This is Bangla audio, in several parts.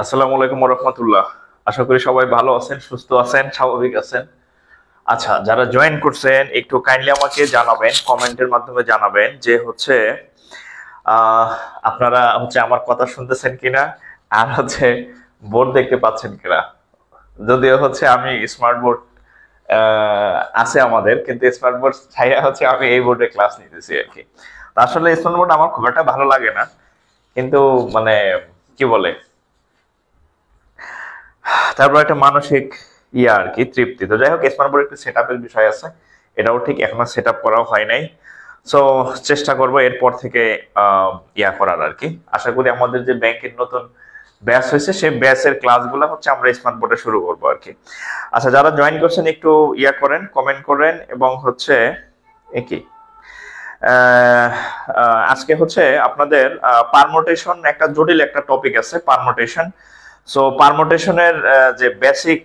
আসসালামু আলাইকুম ওয়া রাহমাতুল্লাহ। আশা করি সবাই ভালো আছেন, সুস্থ আছেন, স্বাভাবিক আছেন। আচ্ছা, যারা জয়েন করছেন একটু কাইন্ডলি আমাকে জানাবেন, কমেন্টের মাধ্যমে জানাবেন যে হচ্ছে আহ আপনারা হচ্ছে আমার কথা শুনতেছেন কিনা, আর হচ্ছে বোর্ড দেখতে পাচ্ছেন কিনা। যদিও হচ্ছে আমি স্মার্ট বোর্ড আছে আমাদের, কিন্তু স্মার্ট বোর্ড ছাইয়া হচ্ছে আমি এই বোর্ডে ক্লাস নিতেছি আর কি। তো আসলে স্মার্ট বোর্ড আমার খুব একটা ভালো লাগে না, কিন্তু মানে কি বলে, তারপর একটা মানসিক আর কি তৃপ্তি। তো যাই হোক, স্মার্ট বোর্ড একটা সেট আপের বিষয় আছে, এটাও ঠিক এখনো সেট আপ করাও হয় নাই। সো চেষ্টা করব এরপর থেকে করার আর কি। আশা করি আমাদের যে ব্যাংকের নতুন ব্যাচ হয়েছে সেই ব্যাচের ক্লাসগুলো হচ্ছে আমরা স্মার্ট বোর্ডে শুরু করবো আর কি। আচ্ছা, যারা জয়েন করছেন একটু করেন, কমেন্ট করেন, এবং হচ্ছে কি আজকে হচ্ছে আপনাদের পারমোটেশন একটা জটিল একটা টপিক আছে, পারমোটেশন। সো পারমোটেশনের যে বেসিক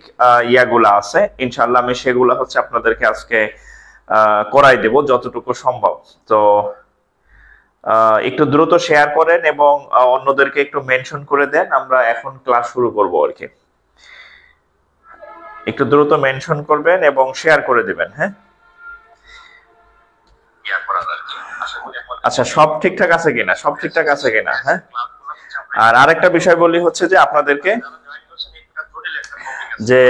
ইয়াগুলা আছে, ইনশাআল্লাহ আমি সেগুলা হচ্ছে আপনাদেরকে আজকে করাই দেব যতটুকু সম্ভব। তো একটু দ্রুত শেয়ার করেন এবং অন্যদেরকে একটু মেনশন করে দেন, আমরা এখন ক্লাস শুরু করব আর কি। একটু দ্রুত মেনশন করবেন এবং শেয়ার করে দিবেন। হ্যাঁ, আচ্ছা, সব ঠিকঠাক আছে কিনা, সব ঠিকঠাক আছে কিনা? হ্যাঁ, আর আরেকটা বিষয় বলি হচ্ছে যে আপনাদেরকে যে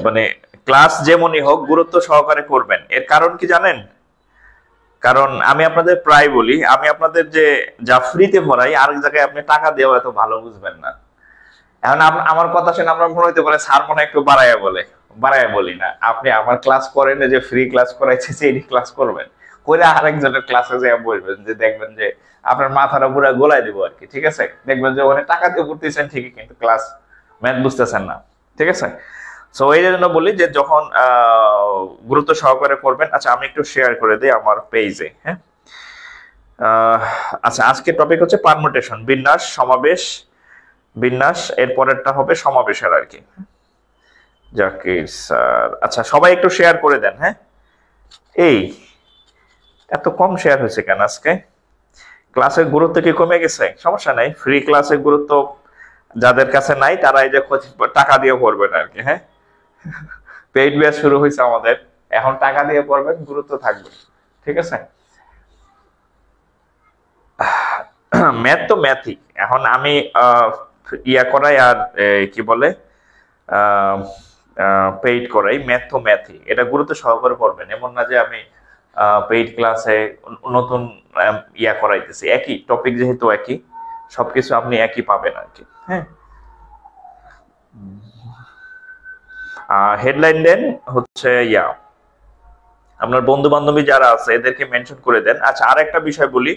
মানে ক্লাস যেমনই হোক গুরুত্ব সহকারে করবেন। এর কারণ কি জানেন? কারণ আমি আপনাদের প্রায় বলি, আমি আপনাদের যে যা ফ্রিতে পড়াই আরেক জায়গায় আপনি টাকা দিয়েও এত ভালো বুঝবেন না। এখন আমার কথা শুনে আমরা মনে হইতে পারে স্যার মনে একটু বাড়াইয়া বলে, বাড়াইয়া বলি না। আপনি আমার ক্লাস করেন, যে ফ্রি ক্লাস করাইছে সেই ক্লাস করবেন, করে আরেকজনের ক্লাসে যে বলবেন, যে দেখবেন যে আপনার মাথাটা পুরো গোলাই দিব আর কি। ঠিক আছে, দেখবেন যে ওখানে টাকা দিয়ে পড়তেছেন ঠিকই, কিন্তু ক্লাস ম্যাথ বুঝতেছেন না। ঠিক আছে, সো এই জন্য বলি যে যখন গুরুত্ব সহকারে করবেন। আচ্ছা, আমি একটু শেয়ার করে দিই আমার পেজে। হ্যাঁ, আচ্ছা, আজকে টপিক হচ্ছে পারমুটেশন, বিন্যাস, সমাবেশ, বিন্যাস, এর পরেরটা হবে সমাবেশের আর কি। জাকির স্যার, আচ্ছা সবাই একটু শেয়ার করে দেন। হ্যাঁ, এই এত কম শেয়ার হয়েছে কেন আজকে? ক্লাসের গুরুত্ব কি কমে গেছে? সমস্যা নাই, ফ্রি ক্লাসের গুরুত্ব যাদের কাছে নাই তারা এই যে টাকা দিয়ে পড়বেন আর কি। হ্যাঁ, পেইড ব্যাচ শুরু হয়েছে আমাদের, এখন টাকা দিয়ে পড়বেন, গুরুত্ব থাকবে। ঠিক আছে, ম্যাথ তো ম্যাথই। এখন আমি করাই আর কি বলে পেইড করাই, ম্যাথ তো ম্যাথই, এটা গুরুত্ব সহকারে পড়বেন। এমন না যে আমি পেইড ক্লাসে নতুন করাইতেছি, একই টপিক যেহেতু একই, সবকিছু আপনি একই পাবেন আর কি। হ্যাঁ, হেডলাইন দেন হচ্ছে আপনার বন্ধু বান্ধবী যারা আছে এদেরকে মেনশন করে দেন। আচ্ছা, আর একটা বিষয় বলি,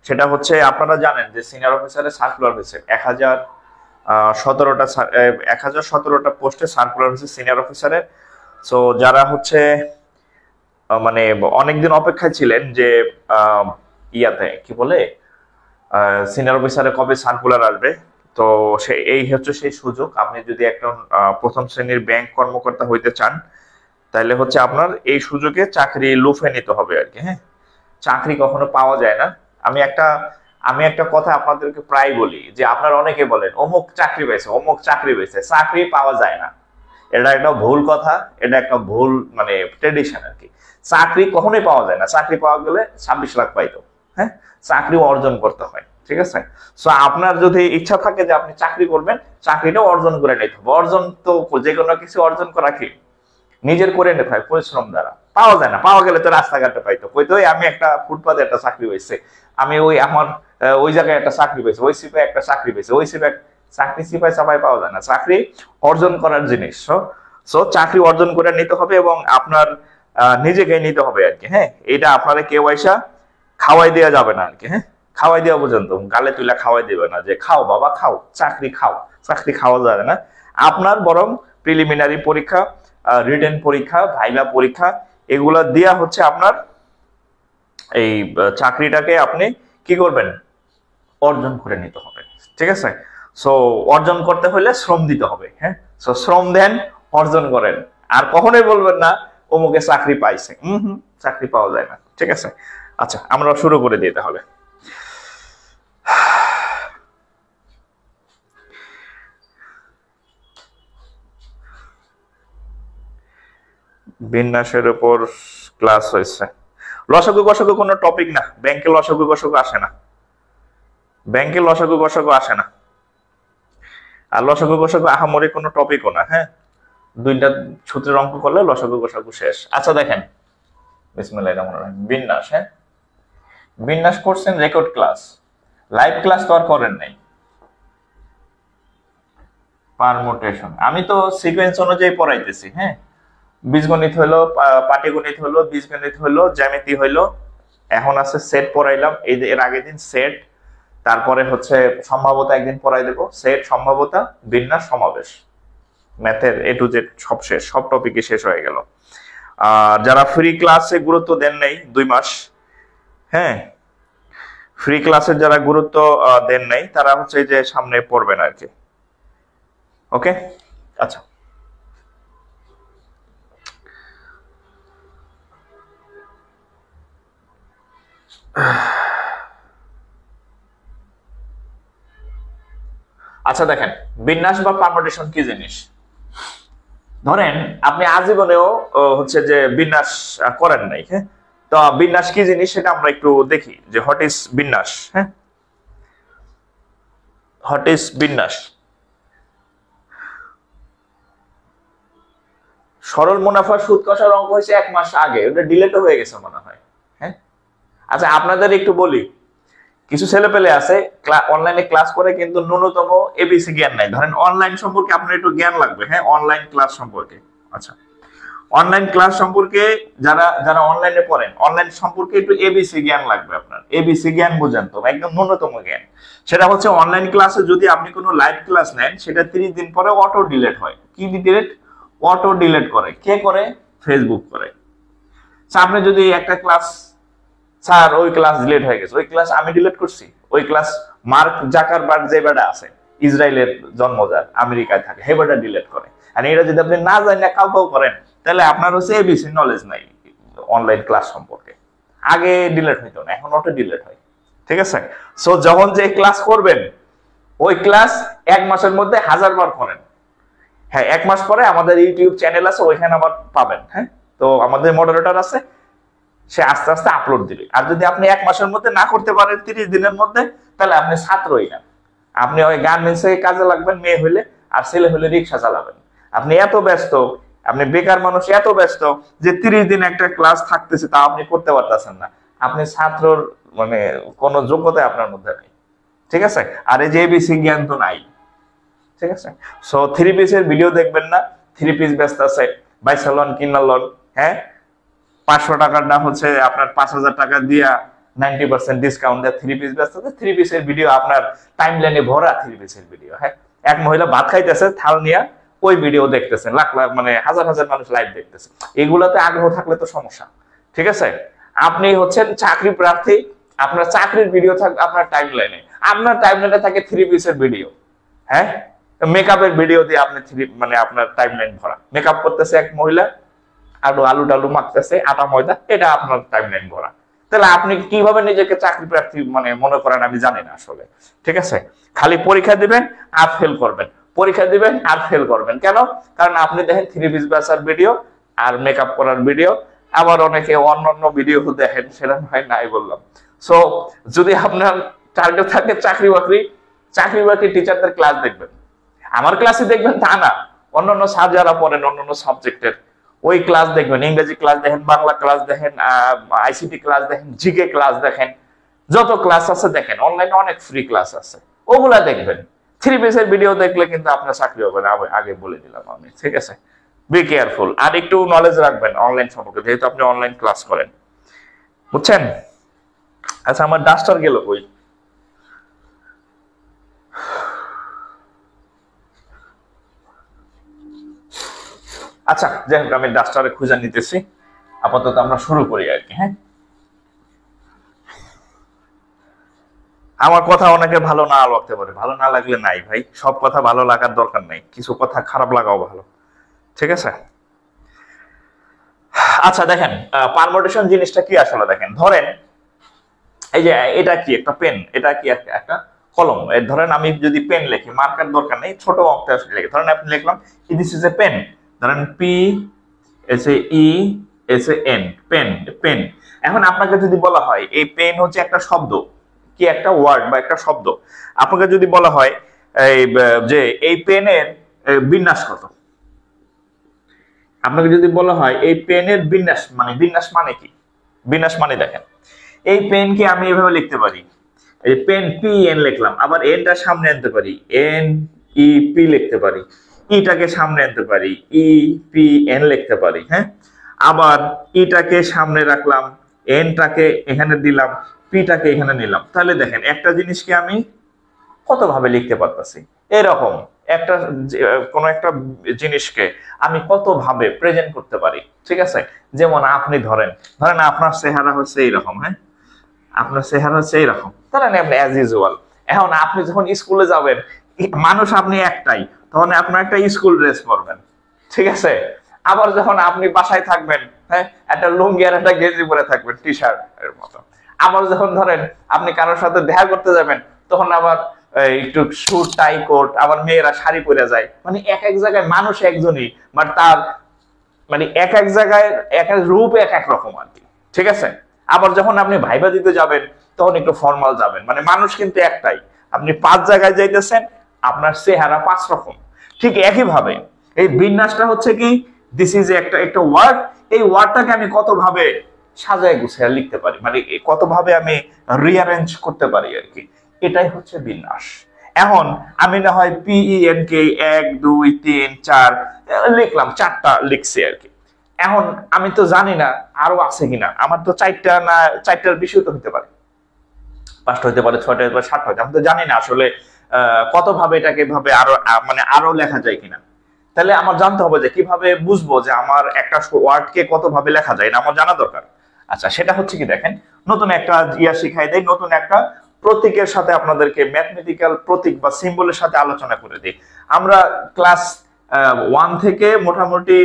সেটা হচ্ছে আপনারা জানেন যে সিনিয়র অফিসারের সার্কুলার হয়েছে 1017টা পোস্টে সার্কুলার হয়েছে সিনিয়র অফিসারের। সো যারা হচ্ছে মানে অনেকদিন অপেক্ষায় ছিলেন যে কি বলে সিনিয়র অফিসারে কবে সার্কুলার আসবে, তো এই হচ্ছে সেই সুযোগ। আপনি যদি একটা প্রথম শ্রেণীর ব্যাংক কর্মকর্তা হইতে চান, তাহলে হচ্ছে আপনার এই সুযোগে চাকরি লুফে নিতে হবে আর কি। হ্যাঁ, চাকরি কখনো পাওয়া যায় না। আমি একটা কথা আপনাদেরকে প্রায় বলি, যে আপনারা অনেকে বলেন অমুক চাকরি পেয়েছে, অমুক চাকরি পেয়েছে, চাকরি পাওয়া যায় না। এটা একটা ভুল কথা, এটা একটা ভুল মানে ট্রেডিশন আর কি। চাকরি কখনোই পাওয়া যায় না, চাকরি পাওয়া গেলে 26 লাখ পাইতো। হ্যাঁ, চাকরিও অর্জন করতে হয়। ঠিক আছে, সো আপনার যদি ইচ্ছা থাকে যে আপনি চাকরি করবেন, চাকরিটাও অর্জন করে নিতে হবে। অর্জন তো যে কোনো কিছু অর্জন করা কি নিজের করে নিতে হয় পরিশ্রম দ্বারা। পাওয়া যায় না, পাওয়া গেলে তো রাস্তাঘাটে পাইতো, কইতো আমি একটা ফুটপাতে একটা চাকরি হয়েছে, আমি আমার ওই জায়গায় একটা চাকরি পেয়েছি, ওই সিপাই একটা চাকরি পেয়েছে, ওই সিপাই চাকরি, সিপাই চাপাই পাওয়া যায় না, চাকরি অর্জন করার জিনিস। সো চাকরি অর্জন করে নিতে হবে এবং আপনার নিজেকে নিতে হবে আর কি। হ্যাঁ, এটা আপনারা কেউ আইসা খাওয়াই দেওয়া যাবে না আর কি। হ্যাঁ, খাওয়াই দেওয়া পর্যন্ত গালে তুলে খাওয়াই দেবে না যে খাও বাবা খাও, চাকরি খাও, চাকরি খাওয়া যাবে না। আপনার বরং প্রিলিমিনারি পরীক্ষা, রিটেন পরীক্ষা, ভাইভা পরীক্ষা, এগুলা দিয়া হচ্ছে আপনার এই চাকরিটাকে আপনি কি করবেন, অর্জন করে নিতে হবে। ঠিক আছে, সো অর্জন করতে হলে শ্রম দিতে হবে। হ্যাঁ, সো শ্রম দেন, অর্জন করেন। আর কখনোই বলবেন না অমুকে চাকরি পাইছে, চাকরি পাওয়া যায় না। ঠিক আছে, আচ্ছা আমরা শুরু করে দিতে হবে। বিন্যাসের উপর ক্লাস হয়েছে। লসাগু গসাগু কোনো টপিক না, ব্যাংকে লসাগু গসাগু আসে না, ব্যাংকে লসাগু গসাগু আসে না। আর লসাগু গসাগু আহামরি কোনো টপিকও না। হ্যাঁ, দুইটা সূত্রের অঙ্ক করলে লসাগু গসাগু শেষ। আচ্ছা দেখেন, বিসমিল্লাহির রহমানির রহিম, বিন্যাস। হ্যাঁ, বিন্যাস করছেন রেকর্ড ক্লাস, লাইভ ক্লাস তো আর করেন নাই। পারমুটেশন আমি তো সিকোয়েন্স অনুযায়ী পড়াইতেছি। হ্যাঁ, বীজগণিত হইলো, পাটিগণিত হইলো, বীজগণিত হইলো, জ্যামিতি হইলো, এখন আছে সেট পড়াইলাম। এই যে এর আগের দিন সেট, তারপরে হচ্ছে সম্ভাব্যতা একদিন পড়াই দেবো, সেট, সম্ভাব্যতা, বিন্যাস, সমাবেশ, ম্যাথের এ টু জেড সব শেষ, সব টপিকই শেষ হয়ে গেল। আর যারা ফ্রি ক্লাসে গুরুত্ব দেন নাই 2 মাস, হ্যাঁ, ফ্রি ক্লাসের যারা গুরুত্ব দেন নাই তারা হচ্ছে যে সামনে পড়বেন আর কি। ওকে, আচ্ছা আচ্ছা দেখেন, বিন্যাস বা পারমুটেশন কি জিনিস। ধরেন আপনি আজীবনেও হচ্ছে যে বিন্যাস করেন নাই। হ্যাঁ, তো বিন্যাস কি জিনিস সেটা আমরা একটু দেখি যে হোয়াট ইজ বিন্যাস। হ্যাঁ, হোয়াট ইজ বিন্যাস। সরল মুনাফা সুদ কষার অঙ্ক হয়েছে 1 মাস আগে, ওটা ডিলেটও হয়ে গেছে মনে হয়। হ্যাঁ, আচ্ছা আপনাদের একটু বলি, কিছু ছেলে পেলে আছে অনলাইনে ক্লাস করে কিন্তু ন্যূনতম এবিসি জ্ঞান নাই। ধরেন অনলাইন সম্পর্কে আপনার একটু জ্ঞান লাগবে। হ্যাঁ, অনলাইন ক্লাস সম্পর্কে। আচ্ছা, অনলাইন ক্লাস সম্পর্কে যারা যারা অনলাইনে পড়েন, অনলাইন সম্পর্কে একটু এবিসি জ্ঞান লাগবে আপনার। এবিসি জ্ঞান বুঝেন তো, একদম ন্যূনতম জ্ঞান। সেটা হচ্ছে অনলাইন ক্লাসে যদি আপনি কোনো লাইভ ক্লাস নেন, সেটা 30 দিন পরে অটো ডিলিট হয়। কি ডিলিট? অটো ডিলিট করে। কে করে? ফেসবুক করে। আপনি যদি একটা ক্লাস, স্যার ওই ক্লাস ডিলিট হয়ে গেছে, ওই ক্লাস আমি ডিলিট করছি, ওই ক্লাস মার্ক জাকারবার্গ যে বেটা আছে, ইসরায়েলের জন্মজাত, আমেরিকায় থাকে, হে বেটা ডিলিট করে। আর এটা যদি আপনি না জানেন কাউ কাউ করেন, তাহলে আপনার হচ্ছে এবিসি নলেজ নাই অনলাইন ক্লাস সম্পর্কে। আগে ডিলিট হইতো না, এখন অটো ডিলিট হয়। ঠিক আছে? সো যখন যে ক্লাস করবেন, ওই ক্লাস 1 মাসের মধ্যে 1000 বার করেন। হ্যাঁ, 1 মাস পরে আমাদের ইউটিউব চ্যানেল আছে, ওইখানে আবার পাবেন। হ্যাঁ, তো আমাদের মডারেটর আছে, সে আস্তে আস্তে আপলোড দিবে। আর যদি আপনি 1 মাসের মধ্যে না করতে পারেন, 30 দিনের মধ্যে, তাহলে আপনি ছাত্রই না। আপনি ওই গার্মেন্টসে কাজে লাগবেন, মেয়ে হইলে, আর ছেলে হইলে রিক্সা চালাবেন। আপনি এত ব্যস্ত, আপনি বেকার মানুষ, এত ব্যস্ত যে 30 দিন একটা ক্লাস থাকতেছে তা আপনি করতে পারতেছেন না। আপনি ছাত্রর মানে কোনো যোগ্যতা আপনার মধ্যে নেই। ঠিক আছে? আর এই যে এবিসি জ্ঞান তো নাই। ঠিক আছে? সো 3 পিসের ভিডিও দেখবেন না, 3 পিস ব্যস্ত আছে, বাইসালন কিনালন। হ্যাঁ, 500 টাকার দাম হচ্ছে আপনার 5000 টাকা দিয়া 90% ডিসকাউন্ট দেয় 3 পিস ব্যস্ত আছে। 3 পিসের ভিডিও আপনার টাইমলাইনে ভরা 3 পিসের ভিডিও। হ্যাঁ, এক মহিলা ভাত খাইতেছে থাল নিয়ে, ওই ভিডিও দেখতেছেন, লাখ লাখ মানে হাজার হাজার মানুষ লাইভ দেখতেছে। এগুলাতে আগ্রহ থাকলে তো সমস্যা। ঠিক আছে? আপনি হচ্ছেন চাকরি প্রার্থী, আপনার চাকরির ভিডিও থাকবে আপনার টাইমলাইনে, আপনার টাইমলাইনে থাকে 3 পিসের ভিডিও। হ্যাঁ, মেকআপের ভিডিও দিয়ে আপনি মানে আপনার টাইমলাইন ভরা। মেকআপ করতেছে এক মহিলা, আলু টালু মাখতেছে, আটা ময়দা, এটা আপনার টাইমলাইন ভরা। তাহলে আপনি কিভাবে নিজেকে চাকরি প্রার্থী মানে মনে করেন আমি জানি না আসলে। ঠিক আছে? খালি পরীক্ষা দিবেন আর ফেল করবেন, পরীক্ষা দিবেন আর ফেল করবেন। কেন? কারণ আপনি দেখেন 3 পিস ব্যাসার ভিডিও আর মেকআপ করার ভিডিও, আবার অনেকে অন্যান্য ভিডিও দেখেন, সেটা হয় নাই বললাম। সো যদি আপনার টার্গেট থাকে চাকরি বাকরি টিচারদের ক্লাস দেখবেন, আমার ক্লাসে দেখবেন তা না, অন্যান্য স্যার যারা পড়েন অন্যান্য সাবজেক্টের ওই ক্লাস দেখবেন, ইংরেজি ক্লাস দেখেন, বাংলা ক্লাস দেখেন, আইসিটি ক্লাস দেখেন, জিকে ক্লাস দেখেন, যত ক্লাস আছে দেখেন। অনলাইনে অনেক ফ্রি ক্লাস আছে, ওগুলা দেখবেন। 3 পিসের ভিডিও দেখলে কিন্তু আপনার চাকরি হবে না, আগে বলে দিলাম আমি। ঠিক আছে? Be careful. আর একটু নলেজ রাখবেন অনলাইন সম্পর্কে, যেহেতু আপনি অনলাইন ক্লাস করেন। বুঝছেন? আচ্ছা, আমার ডাস্টার গেল কই? আচ্ছা, যাই হোক, আমি ডাস্টারে খুঁজে নিতেছি। আপাতত আমরা শুরু করি আর কি। হ্যাঁ, আমার কথা অনেকে ভালো না লাগতে পারে, ভালো না লাগলে নাই ভাই, সব কথা ভালো লাগার দরকার নাই, কিছু কথা খারাপ লাগাও ভালো। ঠিক আছে? আচ্ছা দেখেন, পারমুটেশন জিনিসটা কি আসলে দেখেন। ধরেন এই যে এটা কি একটা পেন, এটা কি একটা কলম। ধরেন আমি যদি পেন লিখি, মার্কার দরকার নেই, ছোট অক্ষরে লিখি। ধরেন আপনি লিখলাম দিস ইজ এ পেন, ধরেন S A E S A N, pen, pen. এখন আপনাকে যদি বলা হয় এই পেন হচ্ছে একটা শব্দ, কি একটা ওয়ার্ড বা একটা শব্দ, আপনাকে যদি বলা হয় এই যে এই পেনের বিন্যাস কত, আপনাকে যদি বলা হয় এই পেনের বিন্যাস মানে, বিন্যাস মানে কি, বিন্যাস মানে দেখেন এই পেনকে আমি এভাবে লিখতে পারি, এই পেন পি এন লিখলাম, আবার এনটা সামনে আনতে পারি, এন ই পি লিখতে পারি, ইটাকে সামনে আনতে পারি, ই পি এন লিখতে পারি, হ্যাঁ। আবার ইটাকে সামনে রাখলাম, এনটাকে এখানে দিলাম, পিটাকে এখানে নিলাম, তাহলে দেখেন একটা জিনিসকে আমি কত ভাবে লিখতে পারতেছি। এরকম একটা কোন একটা জিনিসকে আমি কত ভাবে প্রেজেন্ট করতে পারি, ঠিক আছে। যেমন আপনি ধরেন ধরেন আপনার চেহারা হচ্ছে এইরকম, হ্যাঁ, আপনার চেহারা হচ্ছে এইরকম, ধরেন আপনি অ্যাজ ইউজুয়াল। এখন আপনি যখন স্কুলে যাবেন, মানুষ আপনি একটাই, তখন আপনার একটা স্কুল ড্রেস পরবেন, ঠিক আছে। আবার যখন আপনি বাসায় থাকবেন, হ্যাঁ, একটা লুঙ্গি আর একটা গেঞ্জি পরে থাকবেন, টি শার্ট এর মতো। আবার যখন ধরেন আপনি কারোর সাথে দেখা করতে যাবেন, তখন আবার একটু স্যুট টাই কোট, আবার মেয়েরা শাড়ি পরে যায়, মানে এক এক জায়গায় মানুষ একজনই, বাট তার মানে এক এক জায়গায় এক এক রূপ এক এক রকম আর কি, ঠিক আছে। আবার যখন আপনি ভাইবা দিতে যাবেন, তখন একটু ফর্মাল যাবেন, মানে মানুষ কিন্তু একটাই, আপনি 5 জায়গায় যাইতেছেন, আপনার চেহারা 5 রকম। ঠিক একই ভাবে এই বিন্যাসটা হচ্ছে কি, দিস ইজ একটা একটা ওয়ার্ড, এই ওয়ার্ডটাকে আমি কত ভাবে সাজায় গুছিয়ে লিখতে পারি, মানে কত ভাবে আমি রিঅ্যারেঞ্জ করতে পারি আর কি, এটাই হচ্ছে বিন্যাস। এখন আমি না হয় পিইএন কে 1 2 3 4 লিখলাম, 4টা লিখছি আর কি। এখন আমি তো জানি না আরো আছে কিনা, আমার তো 4টা না 4টার বেশিও তো হতে পারে, 5টা হতে পারে, 6টা হতে পারে, 7টা হতে, আমি তো জানি না আসলে কত ভাবে এটাকে ভাবে আরো মানে আরো লেখা যায় কিনা। তাহলে আমার জানতে হবে যে কিভাবে বুঝবো যে আমার একটা ওয়ার্ডকে কত ভাবে লেখা যায়, এটা আমার জানা দরকার। আচ্ছা, সেটা হচ্ছে কি দেখেন, নতুন একটা ইয়া শিখাই দেয়, নতুন একটা প্রতীকের সাথে আপনাদেরকে ম্যাথমেটিক্যাল প্রতীক বা সিম্বলের সাথে আলোচনা করে দিই। আমরা ক্লাস 1 থেকে মোটামুটি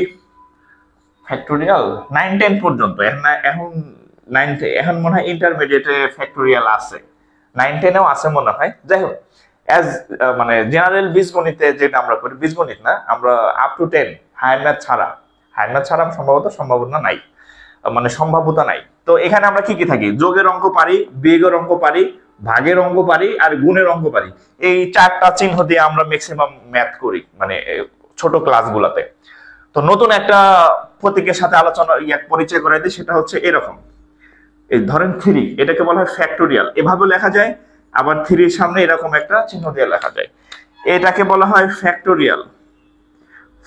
ফ্যাক্টোরিয়াল 9 10 পর্যন্ত, এখন 9 এখন মনে হয় ইন্টারমিডিয়েটে ফ্যাক্টোরিয়াল আছে, 9 10 এও আছে মনে হয়। যাই হোক, অ্যাজ মানে জেনারেল বীজগণিতে যেটা আমরা করি, বীজগণিত না, আমরা আপ টু 10 হায়ার ম্যাথ ছাড়া, হায়ার ম্যাথ ছাড়া সম্ভাবনা নাই, মানে সম্ভাব্যতা নাই। তো এখানে আমরা কি কি থাকি, যোগের অঙ্ক পারি, বিয়োগের অঙ্ক পারি, ভাগের অঙ্ক পারি, আর গুণের অঙ্ক পারি। এই 4টা চিহ্ন দিয়ে আমরা ম্যাক্সিমাম ম্যাথ করি, মানে ছোট ক্লাসগুলোতে। তো নতুন একটা প্রতীকের সাথে আলোচনা পরিচয় করাই দিই, সেটা হচ্ছে এরকম। এই ধরেন 3, এটাকে বলা হয় ফ্যাক্টোরিয়াল, এভাবে লেখা যায়, আবার 3 সামনে এরকম একটা চিহ্ন দিয়ে লেখা যায়, এটাকে বলা হয় ফ্যাক্টোরিয়াল।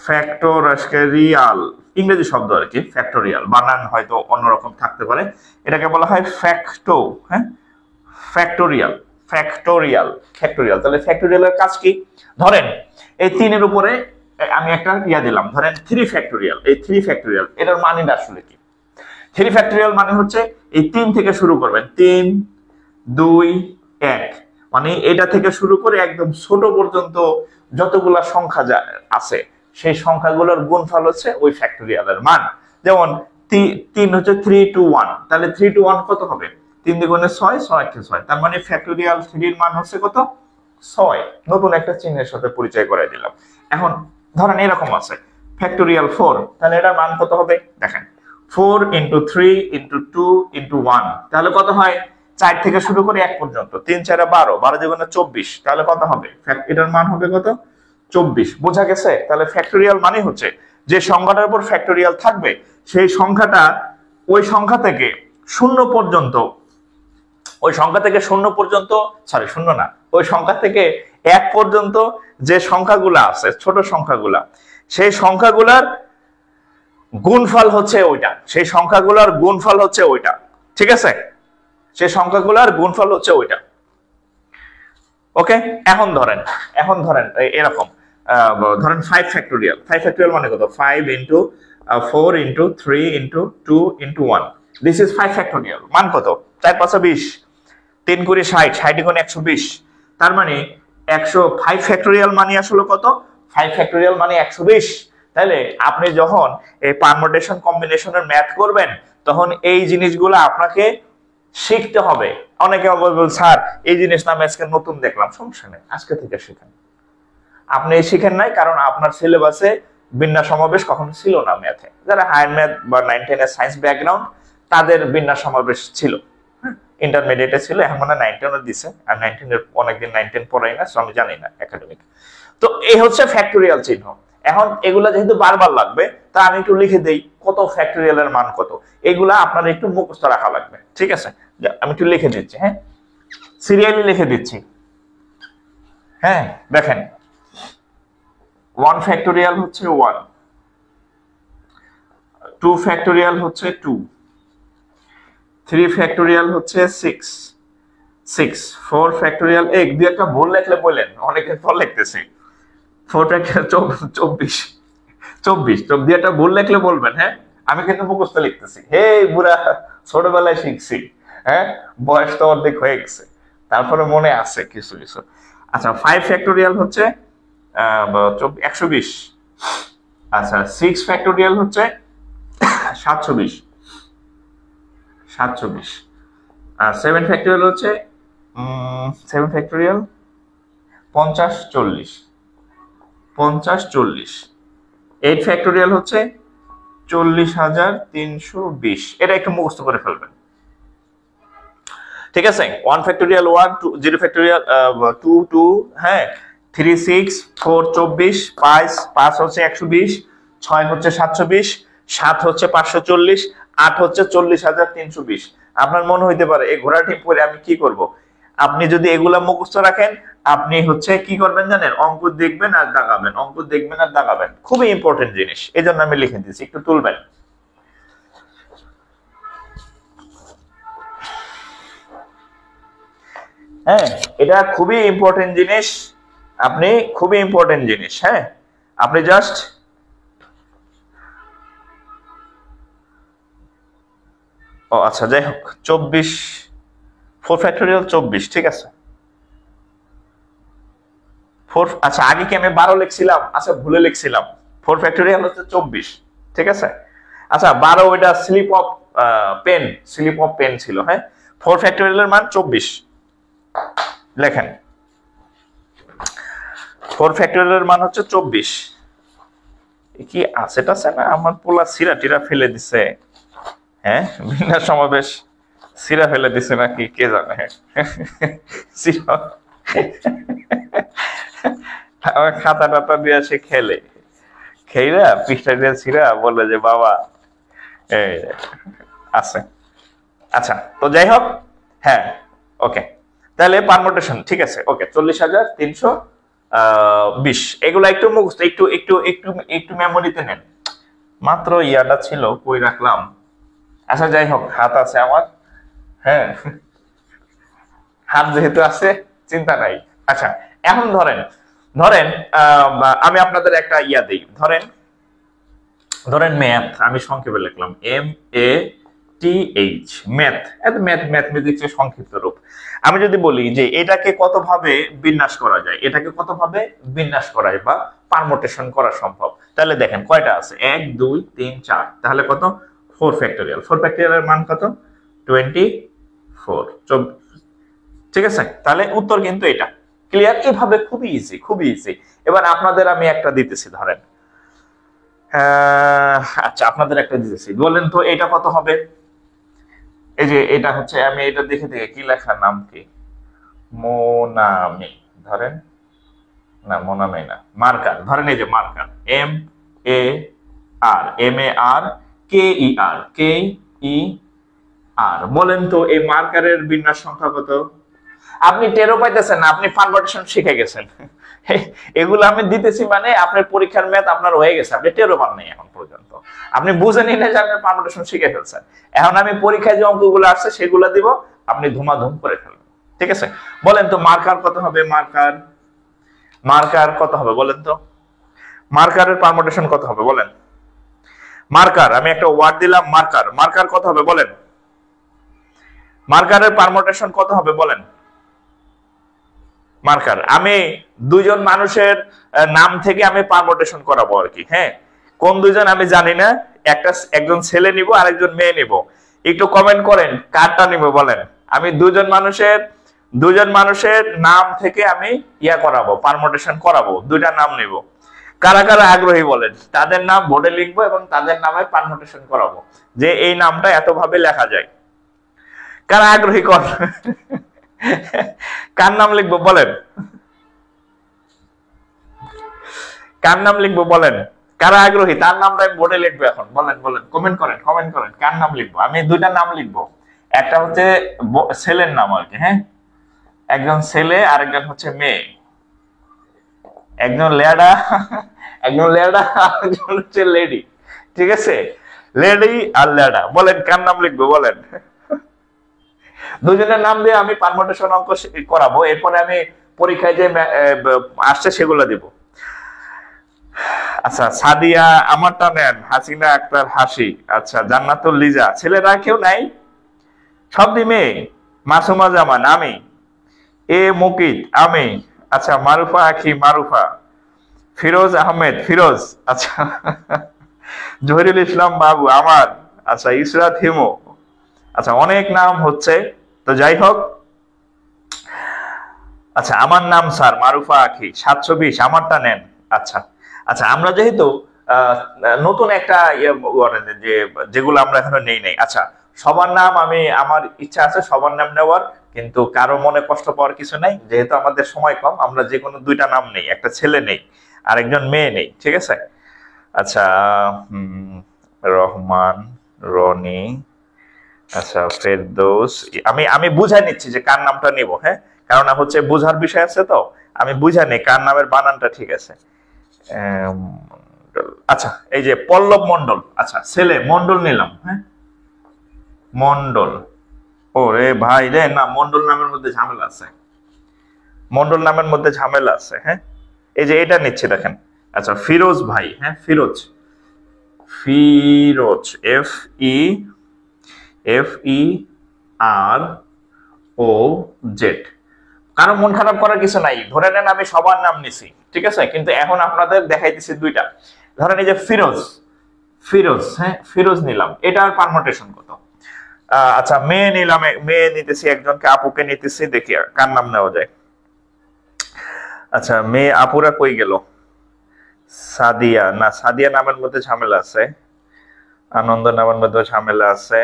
ফ্যাক্টোরিয়াল ইংরেজি শব্দ আর কি, ফ্যাক্টোরিয়াল বানান হয়তো অন্যরকম থাকতে পারে, এটাকে বলা হয় ফ্যাক্টো, হ্যাঁ, ফ্যাক্টোরিয়াল, ফ্যাক্টোরিয়াল, ফ্যাক্টোরিয়াল। তাহলে ফ্যাক্টোরিয়ালের কাজ কি, ধরেন এই 3 এর উপরে আমি একটা ইয়া দিলাম, ধরেন 3 ফ্যাক্টোরিয়াল, এই 3 ফ্যাক্টোরিয়াল এটার মানেটা আসলে কি? 3 ফ্যাক্টোরিয়াল মানে হচ্ছে এই 3 থেকে শুরু করবেন, 3 2 1, মানে এটা থেকে শুরু করে একদম ছোট পর্যন্ত যতগুলা সংখ্যা আছে, সেই সংখ্যাগুলোর গুণফল হচ্ছে ওই ফ্যাক্টোরিয়ালের মান। যেমন 3 হচ্ছে 3 to 1, তাহলে 3 to 1 কত হবে, 3 দ্বিগুণে 6, 6 কে 6, তার মানে ফ্যাক্টোরিয়াল 3 এর মান হচ্ছে কত, 6। নতুন একটা চিহ্নের সাথে পরিচয় করাই দিলাম। এখন ধরেন এরকম আছে ফ্যাক্টোরিয়াল 4, তাহলে এটার মান কত হবে, দেখেন 4 into 3 into 2 into 1, তাহলে কত হয়, 4 থেকে শুরু করে 1 পর্যন্ত, 3 4 12, 12 দ্বিগুণে 24, তাহলে কত হবে, এটার মান হবে কত, 24। বোঝা গেছে? তাহলে ফ্যাক্টোরিয়াল মানে হচ্ছে যে সংখ্যাটার উপর ফ্যাক্টোরিয়াল থাকবে, সেই সংখ্যাটা ওই সংখ্যা থেকে 0 পর্যন্ত, ওই সংখ্যা থেকে 0 পর্যন্ত, সরি 0 না, ওই সংখ্যা থেকে 1 পর্যন্ত যে সংখ্যাগুলো আছে, ছোট সংখ্যাগুলা, সেই সংখ্যাগুলার গুণফল হচ্ছে ওইটা, সেই সংখ্যাগুলোর গুণফল হচ্ছে ওইটা, ঠিক আছে, সেই সংখ্যাগুলোর গুণফল হচ্ছে ওইটা। ওকে, এখন ধরেন এরকম ধরেন 5 ফ্যাক্টোরিয়াল, 5 ফ্যাক্টোরিয়াল মানে কত, 5 into 4 into 3 into 2 into 1, this is 5 factorial. মান কত, 4 5 20, 3 × 60, 60 × 120, তার মানে 105 ফ্যাক্টোরিয়াল মানে আসলে কত, 5 ফ্যাক্টোরিয়াল মানে 120। তাহলে আপনি যখন এই পারমুটেশন কম্বিনেশনের ম্যাথ করবেন, তখন এই জিনিসগুলো আপনাকে শিখতে হবে। অনেকে বলবেন স্যার এই জিনিসটা আমি আজকে নতুন দেখলাম, সমস্যা নেই, আজকে থেকে শিখেন। আপনি শিখেন নাই কারণ আপনার সিলেবাসে বিন্যাস সমাবেশ কখনো ছিল না ম্যাথে। যারা হায়ার ম্যাথ বা 9 10 এর সায়েন্স ব্যাকগ্রাউন্ড তাদের বিন্যাস সমাবেশ ছিল, ইন্টারমিডিয়েটে ছিল, এখন মানে 9 10 দিছে, আর 9 10 এর অনেকদিন 9 10 পড়াই না, আমি জানি না একাডেমিক। তো এই হচ্ছে ফ্যাক্টোরিয়াল চিহ্ন। এখন এগুলা যেহেতু বারবার লাগবে, তা আমি একটু লিখে দেই কত ফ্যাক্টোরিয়ালের মান কত, এগুলা আপনার একটু মুখস্থ রাখা লাগবে, ঠিক আছে? আমি একটু লিখে দিচ্ছি, হ্যাঁ, সিরিয়ালি লিখে দিচ্ছি। হ্যাঁ দেখেন, 1 ফ্যাক্টোরিয়াল হচ্ছে 1, 2 ফ্যাক্টোরিয়াল হচ্ছে 2, 3 ফ্যাক্টোরিয়াল হচ্ছে 6, 4 ফ্যাক্টোরিয়াল, এক দুই একটা ভুল লিখলে বলেন, অনেকের পর লিখতেছি 4 ফ্যাক্টোরিয়াল 24, 24 দুই একটা ভুল লিখলে বলবেন, হ্যাঁ, আমি কিন্তু মুখস্থ লিখতেছি, হে বুড়া ছোটবেলায় শিখছি, হ্যাঁ, বয়স তো অর্ধেক হয়ে গেছে, তারপরে মনে আছে কিছু কিছু। আচ্ছা 5 ফ্যাক্টোরিয়াল হচ্ছে 120, আচ্ছা 6 ফ্যাক্টোরিয়াল হচ্ছে 720, আর 7 ফ্যাক্টোরিয়াল হচ্ছে 7 ফ্যাক্টোরিয়াল 50 40, 8 ফ্যাক্টোরিয়াল হচ্ছে 40,320। এটা একটু মুখস্থ করে ফেলবেন, ঠিক আছে? 1 ফ্যাক্টোরিয়াল 1, 0 ফ্যাক্টোরিয়াল 2 2, হ্যাঁ, 3 6, 4 24, 5 হচ্ছে 120, 6 হচ্ছে 720, 7 হচ্ছে 540, 8 হচ্ছে 40,320। আপনার মনে হইতে পারে এই ঘোড়াটি পরে আমি কি করব? আপনি যদি এগুলা মুখস্থ রাখেন, আপনি হচ্ছে কি করবেন জানেন? অঙ্ক দেখবেন আর দাগাবেন, অঙ্ক দেখবেন আর দাগাবেন, খুবই ইম্পর্টেন্ট জিনিস, এই জন্য আমি লিখে দিচ্ছি, একটু তুলবেন। হ্যাঁ, এটা খুবই ইম্পর্টেন্ট জিনিস, আপনি খুবই ইম্পর্টেন্ট জিনিস, হ্যাঁ, আপনি জাস্ট ও আচ্ছা যাই হোক 24, 4 ফ্যাক্টোরিয়াল 24, ঠিক আছে। 4, আচ্ছা আগে কি আমি 12 লিখছিলাম? আচ্ছা ভুলে লিখছিলাম, 4 ফ্যাক্টোরিয়াল হচ্ছে 24, ঠিক আছে। আচ্ছা 12 ওইটা স্লিপ অফ পেন ছিল, হ্যাঁ। 4 ফ্যাক্টোরিয়ালের মান 24 লেখেন, 4 ফ্যাক্টোরিয়ালের মান হচ্ছে 24। কি আছে না, আমার পোলা সিরা টিরা ফেলে দিছে, হ্যাঁ, বিন্যাস সমাবেশ সিরা ফেলে দিছে নাকি কে জানে, আমার খাতা টাতা দিয়ে সে খেলা পৃষ্ঠা দিয়ে সিরা বলে যে বাবা আছে। আচ্ছা তো যাই হোক, হ্যাঁ ওকে, তাহলে পারমুটেশন ঠিক আছে, ওকে 40,320 এগুলা একটু মুখস্থ, একটু একটু একটু একটু মেমোরিতে নেন। মাত্র ইয়াটা ছিল কই রাখলাম, আচ্ছা যাই হোক, হাত আছে আমার, হ্যাঁ হাত যেহেতু আছে চিন্তা নাই। আচ্ছা এখন ধরেন আমি আপনাদের একটা ইয়া দিই, ধরেন ম্যাথ, আমি সংক্ষেপে লিখলাম MATH, ম্যাথ, ম্যাথমেটিক্সের সংক্ষিপ্ত রূপ। আমি যদি বলি যে এটাকে কতভাবে বিন্যাস করা যায়, এটাকে কতভাবে বিন্যাস করা যায় বা পারমুটেশন করা সম্ভব, তাহলে দেখেন কয়টা আছে, 1 2 3 4, তাহলে কত, 4 ফ্যাক্টোরিয়াল। 4 ফ্যাক্টোরিয়ালের মান কত, 24, ঠিক আছে। তাহলে উত্তর কিন্তু এটা ক্লিয়ার, এইভাবে খুবই ইজি। এবার আপনাদের আমি একটা দিতেছি, ধরেন আচ্ছা আপনাদের একটা দিতেছি, বলেন তো এটা কত হবে? এই যে এটা হচ্ছে, আমি এটা দেখে কি লেখা, নাম কি, মোনামি, ধরেন না মোনামি না, মার্কার, ধরেন এই যে মার্কার, MARKER, বলেন তো এই মার্কারের বিন্যাস সংখ্যা কত? আপনি টেরও পাইতেছেন না, আপনি পারমুটেশন শিখে গেছেন, এগুলো আমি দিতেছি মানে আপনার পরীক্ষার ম্যাথ আপনার হয়ে গেছে, আপনি টেরও পান নাই এখন পর্যন্ত, আপনি বুঝেনি না যে আপনি পারমুটেশন শিখে ফেলছেন। এখন আমি পরীক্ষায় যে অঙ্কগুলো আসছে সেগুলো দিব, আপনি ধুমাধুম করে ফেলবেন, ঠিক আছে। বলেন তো মার্কার কত হবে, মার্কার কত হবে বলেন তো, মার্কারের পারমুটেশন কত হবে বলেন? মার্কার, আমি একটা ওয়ার্ড দিলাম মার্কার কত হবে বলেন? মার্কারের পারমুটেশন কত হবে বলেন? মার্কার, আমি দুইজন মানুষের নাম থেকে আমি পারমুটেশন করাবো আর কি, হ্যাঁ, কোন দুইজন আমি জানি না, একজন ছেলে নিব আর একজন মেয়ে নিব, একটু কমেন্ট করেন কারটা নিব বলেন। আমি দুজন মানুষের নাম থেকে আমি ইয়া করাবো, পারমুটেশন করাবো, দুইটা নাম নিব, কারা কারা আগ্রহী বলেন, তাদের নাম বোর্ডে লিখবো এবং তাদের নামে পারমুটেশন করাবো, যে এই নামটা এত ভাবে লেখা যায়। কারা আগ্রহী কর কার নাম লিখবো বলেন, কার নাম লিখবো বলেন, কারা আগ্রহী তার নামটা আমি বোর্ডে লিখবো এখন, বলেন বলেন, কমেন্ট করেন কমেন্ট করেন কার নাম লিখবো। আমি দুইটা নাম লিখবো, একটা হচ্ছে ছেলের নাম আর কি, হ্যাঁ, একজন ছেলে আর একজন হচ্ছে মেয়ে, একজন লেডা একজন লেডা একজন হচ্ছে লেডি, ঠিক আছে, লেডি আর লেডা, বলেন কার নাম লিখবো বলেন। দুজনের নাম দিয়ে আমি পারমুটেশন অঙ্ক করাবো, এরপরে আমি পরীক্ষায় যে আসছে সেগুলো দিব। আচ্ছা, সাদিয়া আমারটা নেন, হাসিনা আক্তার হাসি, আচ্ছা, জান্নাতুল লিজা, ছেলেরা কেউ নাই, সব দি মেয়ে, মাসুমা জামান আমি, এ মুকিত আমি, আচ্ছা, মারুফা আখি মারুফা, ফিরোজ আহমেদ ফিরোজ, আচ্ছা, জহিরুল ইসলাম বাবু আমার, আচ্ছা, ইসরাত হিমু, আচ্ছা, অনেক নাম হচ্ছে, তো যাই হোক। আচ্ছা, আমার নাম স্যার মারুফা আখি 720, আমারটা নেন। আচ্ছা আচ্ছা, আমরা যেহেতু নতুন একটা যেগুলো আমরা এখনো নেই নাই, আচ্ছা, সবার নাম আমি, আমার ইচ্ছা আছে সবার নাম নেওয়ার, কিন্তু কারো মনে কষ্ট পাওয়ার কিছু নাই, যেহেতু আমাদের সময় কম, আমরা যে কোনো দুইটা নাম নেই, একটা ছেলে নেই আর একজন মেয়ে নেই, ঠিক আছে। আচ্ছা, রহমান, রনি, আচ্ছা, ফেরদৌস, আমি বুঝাই নিচ্ছি যে কার নামটা নিব, হ্যাঁ, কারণ হচ্ছে বুঝার বিষয় আছে, তো আমি বুঝা নেই কার নামের বানানটা ঠিক আছে। আচ্ছা, এই যে পল্লব মন্ডল, আচ্ছা, ছেলে মন্ডল নিলাম, হ্যাঁ, মন্ডল, ও রে ভাই রে, না, মন্ডল নামের মধ্যে ঝামেলা আছে, মন্ডল নামের মধ্যে ঝামেলা আছে, হ্যাঁ, এই যে এটা নিচ্ছি দেখেন। আচ্ছা, ফিরোজ ভাই, হ্যাঁ, ফিরোজ, ফিরোজ, FEROZ, কারো মন খারাপ করার কিছু নাই, ধরে নেন আমি সবার নাম নিছি, ঠিক আছে, কিন্তু এখন আপনাদের দেখাইতেছি দুইটা, ধরেন এই যে ফিরোজ, ফিরোজ, হ্যাঁ, ফিরোজ নিলাম, এটার পারমুটেশন কত? আচ্ছা, মেয়ে নিলাম, মেয়ে নিতেছি একজনকে, আপুকে নিতেছি, দেখি কার নাম নেওয়া যায়। আচ্ছা, মেয়ে আপুরা কই গেল? সাদিয়া, না, সাদিয়া নামের মধ্যে ঝামেলা আছে, আনন্দ নামের মধ্যে ঝামেলা আছে,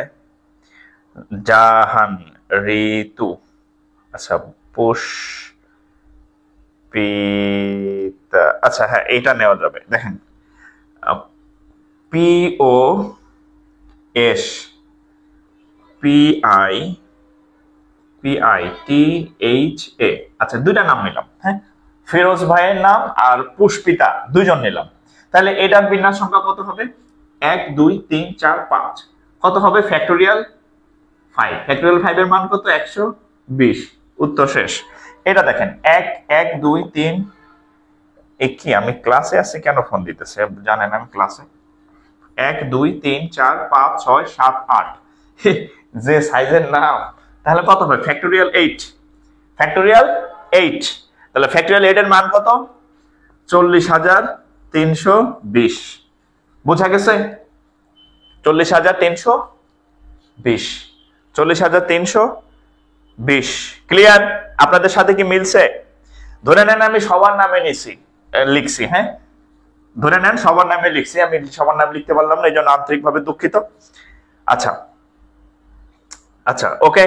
জাহান, ঋতু, আচ্ছা, পুষ্পিতা, আচ্ছা, হ্যাঁ, এইটা নেওয়া যাবে, দেখেন, POS PITHA, আচ্ছা, দুইটা নাম নিলাম, হ্যাঁ, ফিরোজ ভাইয়ের নাম আর পুষ্পিতা দুইজন নিলাম, তাহলে এটার বিন্যাস সংখ্যা কত হবে? 1 2 3 4 5, কত হবে? ফ্যাক্টোরিয়াল 5, ফ্যাক্টোরিয়াল 5 এর মান কত? 120, উত্তর শেষ। এটা দেখেন, 1 1 2 3, কি আমি ক্লাসে আছি, কেন ফোন দিতেছে জানেন, আমি ক্লাসে। 1 2 3 4 5 6 7 8, যে সাইজের নাম, তাহলে কত হবে? ফ্যাক্টোরিয়াল 8, ফ্যাক্টোরিয়াল 8, তাহলে ফ্যাক্টোরিয়াল 8 এর মান কত? 40,320, বোঝা গেছে? 40,320, 40,320, ক্লিয়ার? আপনাদের সাথে কি মিলছে? ধরে নেন আমি সবার নামে নিছি, লিখছি, হ্যাঁ, ধরে নেন সবার নামে লিখছি, আমি সবার নাম লিখতে পারলাম না, এই জন্য আন্তরিকভাবে দুঃখিত। আচ্ছা আচ্ছা, ওকে,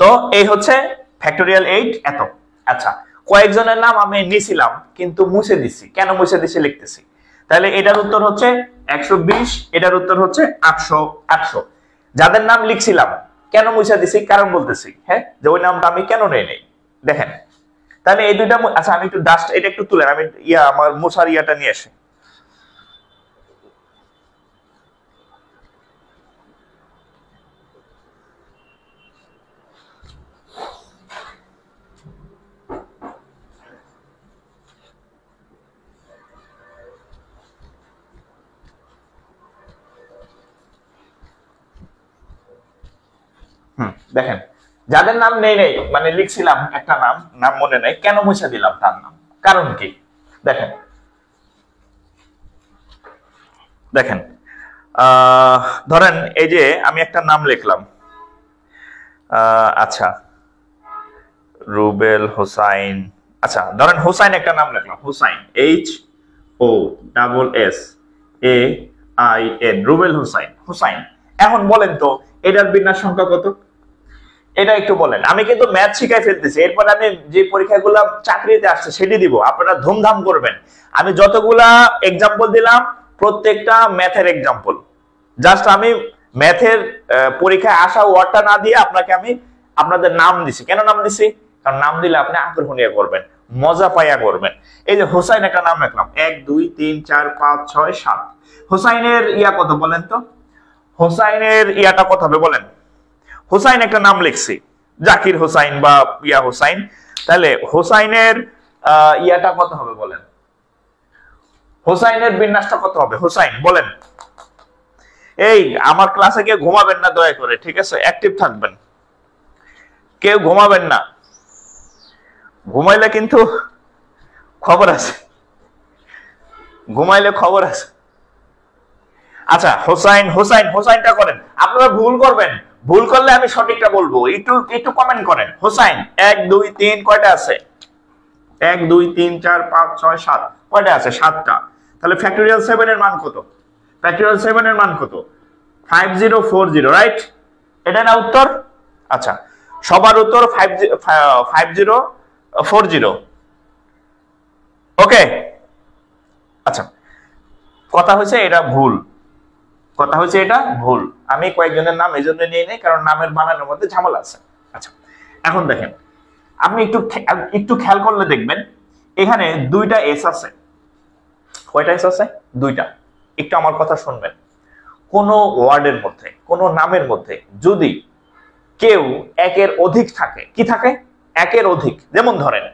তো এই হচ্ছে ফ্যাক্টোরিয়াল 8 এত। আচ্ছা, কয়েকজনের নাম আমি নিছিলাম কিন্তু মুছে দিছি, কেন মুছে দিছি লিখতেছি, তাহলে এটার উত্তর হচ্ছে 120, এটার উত্তর হচ্ছে 800। যাদের নাম লিখছিলাম কেন মুছে দিছি, কারণ বলতেছি, হ্যাঁ, যে ওই নামটা আমি কেন নেই নেই, দেখেন, তাহলে এই দুইটা। আচ্ছা, আমি একটু ডাস্ট, এটা একটু তুলেন, আমি আমার মুছার ইয়াটা নিয়ে আসি। দেখেন, যাদের নাম নেই নেই, মানে লিখছিলাম একটা নাম মনে নেই, কেন মুছে দিলাম তার নাম, কারণ কি, দেখেন, দেখেন, ধরেন এই যে আমি একটা নাম লিখলাম, আচ্ছা, রুবেল হোসাইন, আচ্ছা, ধরেন হোসাইন একটা নাম লিখলাম, Hossain, O double S A I N, Rubel Hossain, Hossain. এখন বলেন তো এটার বিন্যাস সংখ্যা কত? এটা একটু বলেন। আমি কিন্তু ম্যাথ শিখাই ফেলতেছি, এরপর আমি যে পরীক্ষাগুলো চাকরিতে আসছে সেটি দিব, আপনারা ধুমধাম করবেন। আমি যতগুলা এক্সাম্পল দিলাম প্রত্যেকটা ম্যাথের এক্সাম্পল। জাস্ট আমি ম্যাথের পরীক্ষায় আসা ওয়ার্ডটা না দিয়ে আপনাকে আমি আপনাদের নাম দিছি। কেন নাম দিছি? কারণ নাম দিলে আপনি আকর্ষণীয় করবেন, মজা পাইয়া করবেন। এই যে হোসাইন একটা নাম রাখলাম, 1 2 3 4 5 6 7। হোসাইনের ইয়া কত বলেন তো? হোসাইনের ইয়াটা কত হবে বলেন? হোসাইন একটা নাম লিখছি, জাকির হোসাইন বা ইয়া হোসাইন, তাহলে হোসাইনের ইয়াটা কত হবে বলেন? হোসাইনের বিন্যাসটা কত হবে? হোসাইন বলেন। এই আমার ক্লাসে কেউ ঘুমাবেন না দয়া করে, ঠিক আছে? অ্যাক্টিভ থাকবেন, কেউ ঘুমাবেন না। ঘুমাইলে কিন্তু খবর আছে, ঘুমাইলে খবর আছে। আচ্ছা হোসাইন, হোসাইন, হোসাইনটা করেন। আপনারা ভুল করবেন, ভুল করলে আমি সঠিকটা বলবো। একটু একটু কমেন্ট করেন। হোসাইন 1 2 3 কয়টা আছে? 1 2 3 4 5 6 7 কয়টা আছে? 7টা। তাহলে ফ্যাক্টরিয়াল 7 এর মান কত? ফ্যাক্টরিয়াল 7 এর মান কত? 5040, রাইট? এটা না উত্তর? আচ্ছা, সবার উত্তর 5040। ওকে, আচ্ছা, কথা হচ্ছে এটা ভুল, কথা হচ্ছে এটা ভুল। আমি কয়েকজনের নাম এই জন্য নিয়ে নেই কারণ নামের বানানোর মধ্যে ঝামেলা আছে। আচ্ছা, এখন দেখেন, আপনি একটু খেয়াল করলে দেখবেন এখানে দুইটা এস আছে। কয়টা এস আছে? দুইটা। একটু আমার কথা শুনবেন। কোন ওয়ার্ডের মধ্যে, কোন নামের মধ্যে যদি কেউ একের অধিক থাকে, কি থাকে? একের অধিক। যেমন ধরেন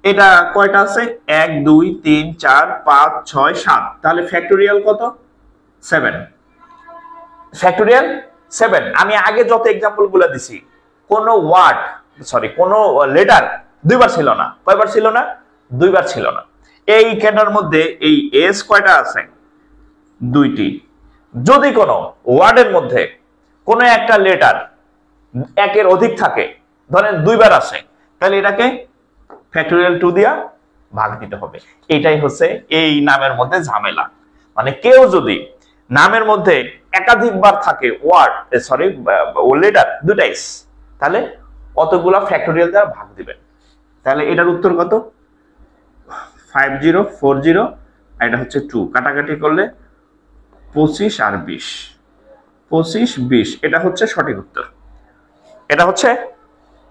এটা কয়টা আছে? 1 2 3 4 5 6 7, তাহলে ফ্যাক্টরিয়াল কত? 7। ফ্যাক্টরিয়াল 7। আমি আগে যত এক্সাম্পল গুলো দিছি কোন ওয়ার্ড, সরি কোন লেটার দুইবার ছিল না। কয়বার ছিল না? দুইবার ছিল না। এই ক্যাটার মধ্যে এই এস কয়টা আছে? দুইটি। যদি কোন ওয়ার্ডের মধ্যে কোন একটা লেটার একের অধিক থাকে, ধরেন দুইবার আছে, তাহলে এটাকে ফ্যাক্টরিয়াল 2 দিয়া ভাগ দিতে হবে। এটাই হচ্ছে এই নামের মধ্যে ঝামেলা। মানে কেউ যদি নামের মধ্যে একাধিকবার থাকে ওয়ার্ড, সরি লেটার দুটাই, তাহলে অতগুলা ফ্যাক্টরিয়াল দ্বারা ভাগ দিবেন। তাহলে এটার উত্তর কত? 5040, এটা হচ্ছে 2, কাটাকাটি করলে 25 আর 20, 25 20, এটা হচ্ছে সঠিক উত্তর। এটা হচ্ছে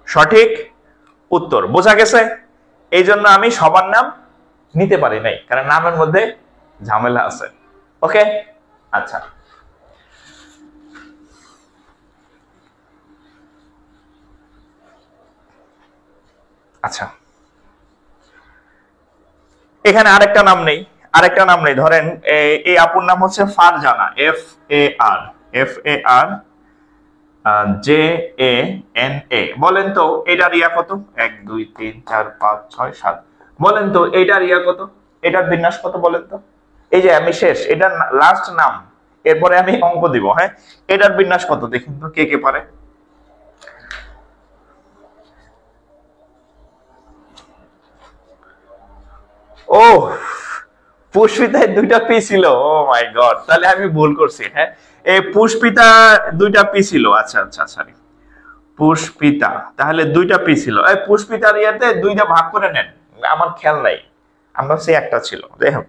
সঠিক উত্তর। বোঝা গেছে? এই জন্য আমি সবার নাম নিতে পারি নাই, কারণ নামের মধ্যে ঝামেলা আছে। ওকে, আচ্ছা, আচ্ছা, এখানে আরেকটা নাম নেই, আরেকটা নাম নেই। ধরেন এই আপুর নাম হচ্ছে ফারজানা, FAR JANA। বলেন তো এটার ইয়া কত? 1 2 3 4 5 6 7। বলেন তো এটার ইয়া কত? এটার বিন্যাস কত বলেন তো? এই যে আমি শেষ, এটার লাস্ট নাম, এরপরে আমি অঙ্ক দিব। হ্যাঁ, এটার বিন্যাস কত দেখুন তো, কে কে পারে? ও, পুষ্পিতায় দুইটা পি ছিল। ও মাই গড, তাহলে আমি ভুল করছি। হ্যাঁ, এই পুষ্পিতা দুইটা পি ছিল। আচ্ছা আচ্ছা, সরি, পুষ্পিতা তাহলে দুইটা পি ছিল। এই পুষ্পিতার ইয়াতে দুইটা ভাগ করে নেন, আমার খেয়াল নাই, আমরা সে একটা ছিল। যাই হোক,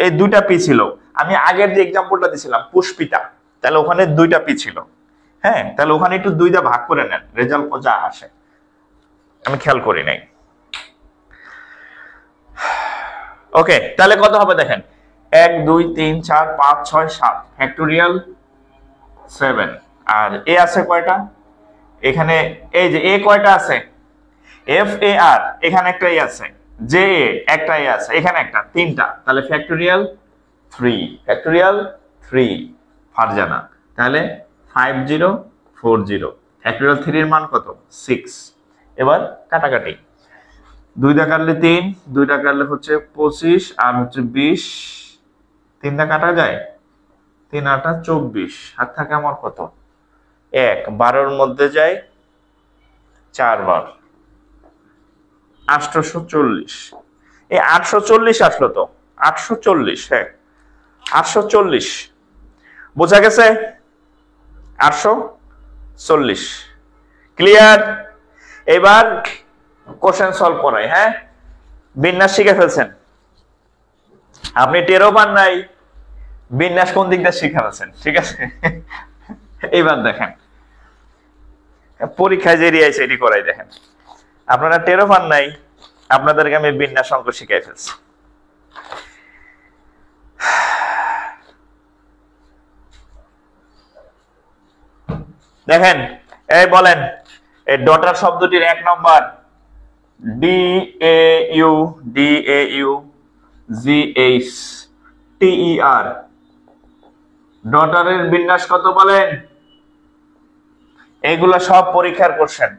এই দুইটা পি ছিল। আমি আগের যে এক্সাম্পলটা দিছিলাম পুষ্পিতা, তাহলে ওখানে দুইটা পি ছিল। হ্যাঁ, তাহলে ওখানে একটু দুইটা ভাগ করে নেন, রেজাল্ট যা আসে। আমি খেয়াল করি নাই। ওকে, তাহলে কত হবে দেখেন? 1 2 3 4 5 6 7, ফ্যাক্টরিয়াল 7। আর এ আছে কয়টা? এখানে এই যে এ কয়টা আছে? FAR, এখানে একটা এ আছে। JA একটা এ আছে, এখানে একটা, তিনটা। তাহলে ফ্যাক্টরিয়াল 3, ফ্যাক্টরিয়াল 3 ফারজানা। তাহলে 5040। ফ্যাক্টরিয়াল 3 এর মান কত? 6। এবার কাটাকাটি, 2 দা কাটলে 3, 2 দা কাটলে হচ্ছে 25 আর হচ্ছে 20, 3 দা কাটা যায়, 3 8 24, হাত থাকে আমার কত? 1, 12 মধ্যে যায় 4 বার, 840। এই 840 আসলো তো, 840, হ্যাঁ 840, বোঝা গেছে? 840, ক্লিয়ার? এবার কোশ্চেন সলভ করাই। হ্যাঁ, বিন্যাস শিখে ফেলছেন, আপনি টেরও পান নাই বিন্যাস কোন দিকটা শিখে ফেলছেন, ঠিক আছে? এইবার দেখেন, পরীক্ষায় যে এরিয়াছে এটি করাই, দেখেন আপনারা টেরও পান নাই আপনাদেরকে আমি বিন্যাস অঙ্ক শিখাই ফেলছি। দেখেন, এই বলেন এই ডটার শব্দটির এক নম্বর DAUGHTER, ডটারের বিন্যাস কত বলেন? এগুলো সব পরীক্ষার কোশ্চেন।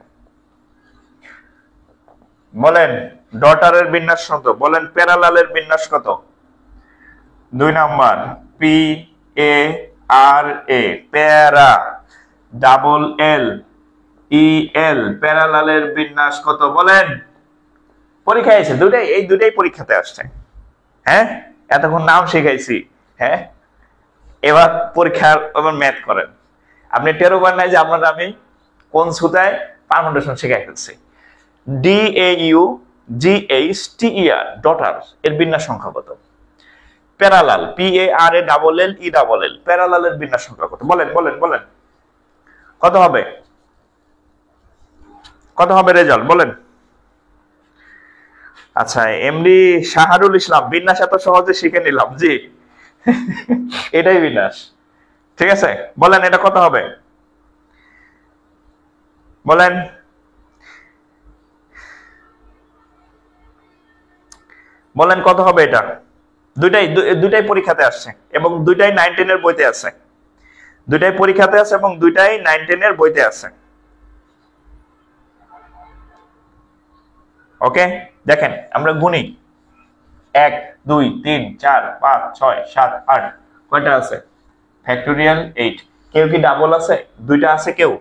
বলেন ডটারের বিন্যাস কত, বলেন প্যারালালের বিন্যাস কত? 2 নাম্বার PARA, প্যারা, ডাবল LEL, প্যারালালের বিন্যাস কত বলেন? পরীক্ষায় এসে দুটাই, এই দুটাই পরীক্ষাতে আসছে। হ্যাঁ, এতক্ষণ নাম শিখাইছি। হ্যাঁ, এবার পরীক্ষার এবার ম্যাথ করেন। আপনি টেরো পান নাই যে আপনারা আমি কোন সুতায় পারমুটেশন শিখাই ফেলছি। DAUGHTER, ডটার, এর বিন্যাস সংখ্যা কত? প্যারালাল PARALLEL, প্যারালালের বিন্যাস সংখ্যা কত? বলেন বলেন বলেন, কত হবে? কত হবে রেজাল্ট বলেন? আচ্ছা, এমডি শাহারুল ইসলাম, বিন্যাস এত সহজে শিখে নিলাম। জি, এটাই বিন্যাস, ঠিক আছে? বলেন এটা কত হবে? বলেন বলেন কত হবে এটা? দুইটাই পরীক্ষাতে আসছে এবং দুইটাই 9, 10 এর বইতে আছে। দুইটাই পরীক্ষাতে আছে এবং দুইটাই 9, 10 এর বইতে আছে। ওকে, দেখেন আমরা গুনি 1 2 3 4 5 6 7 8, কয়টা আছে? ফ্যাক্টোরিয়াল 8। কেউ কি ডাবল আছে? দুইটা আছে কেউ?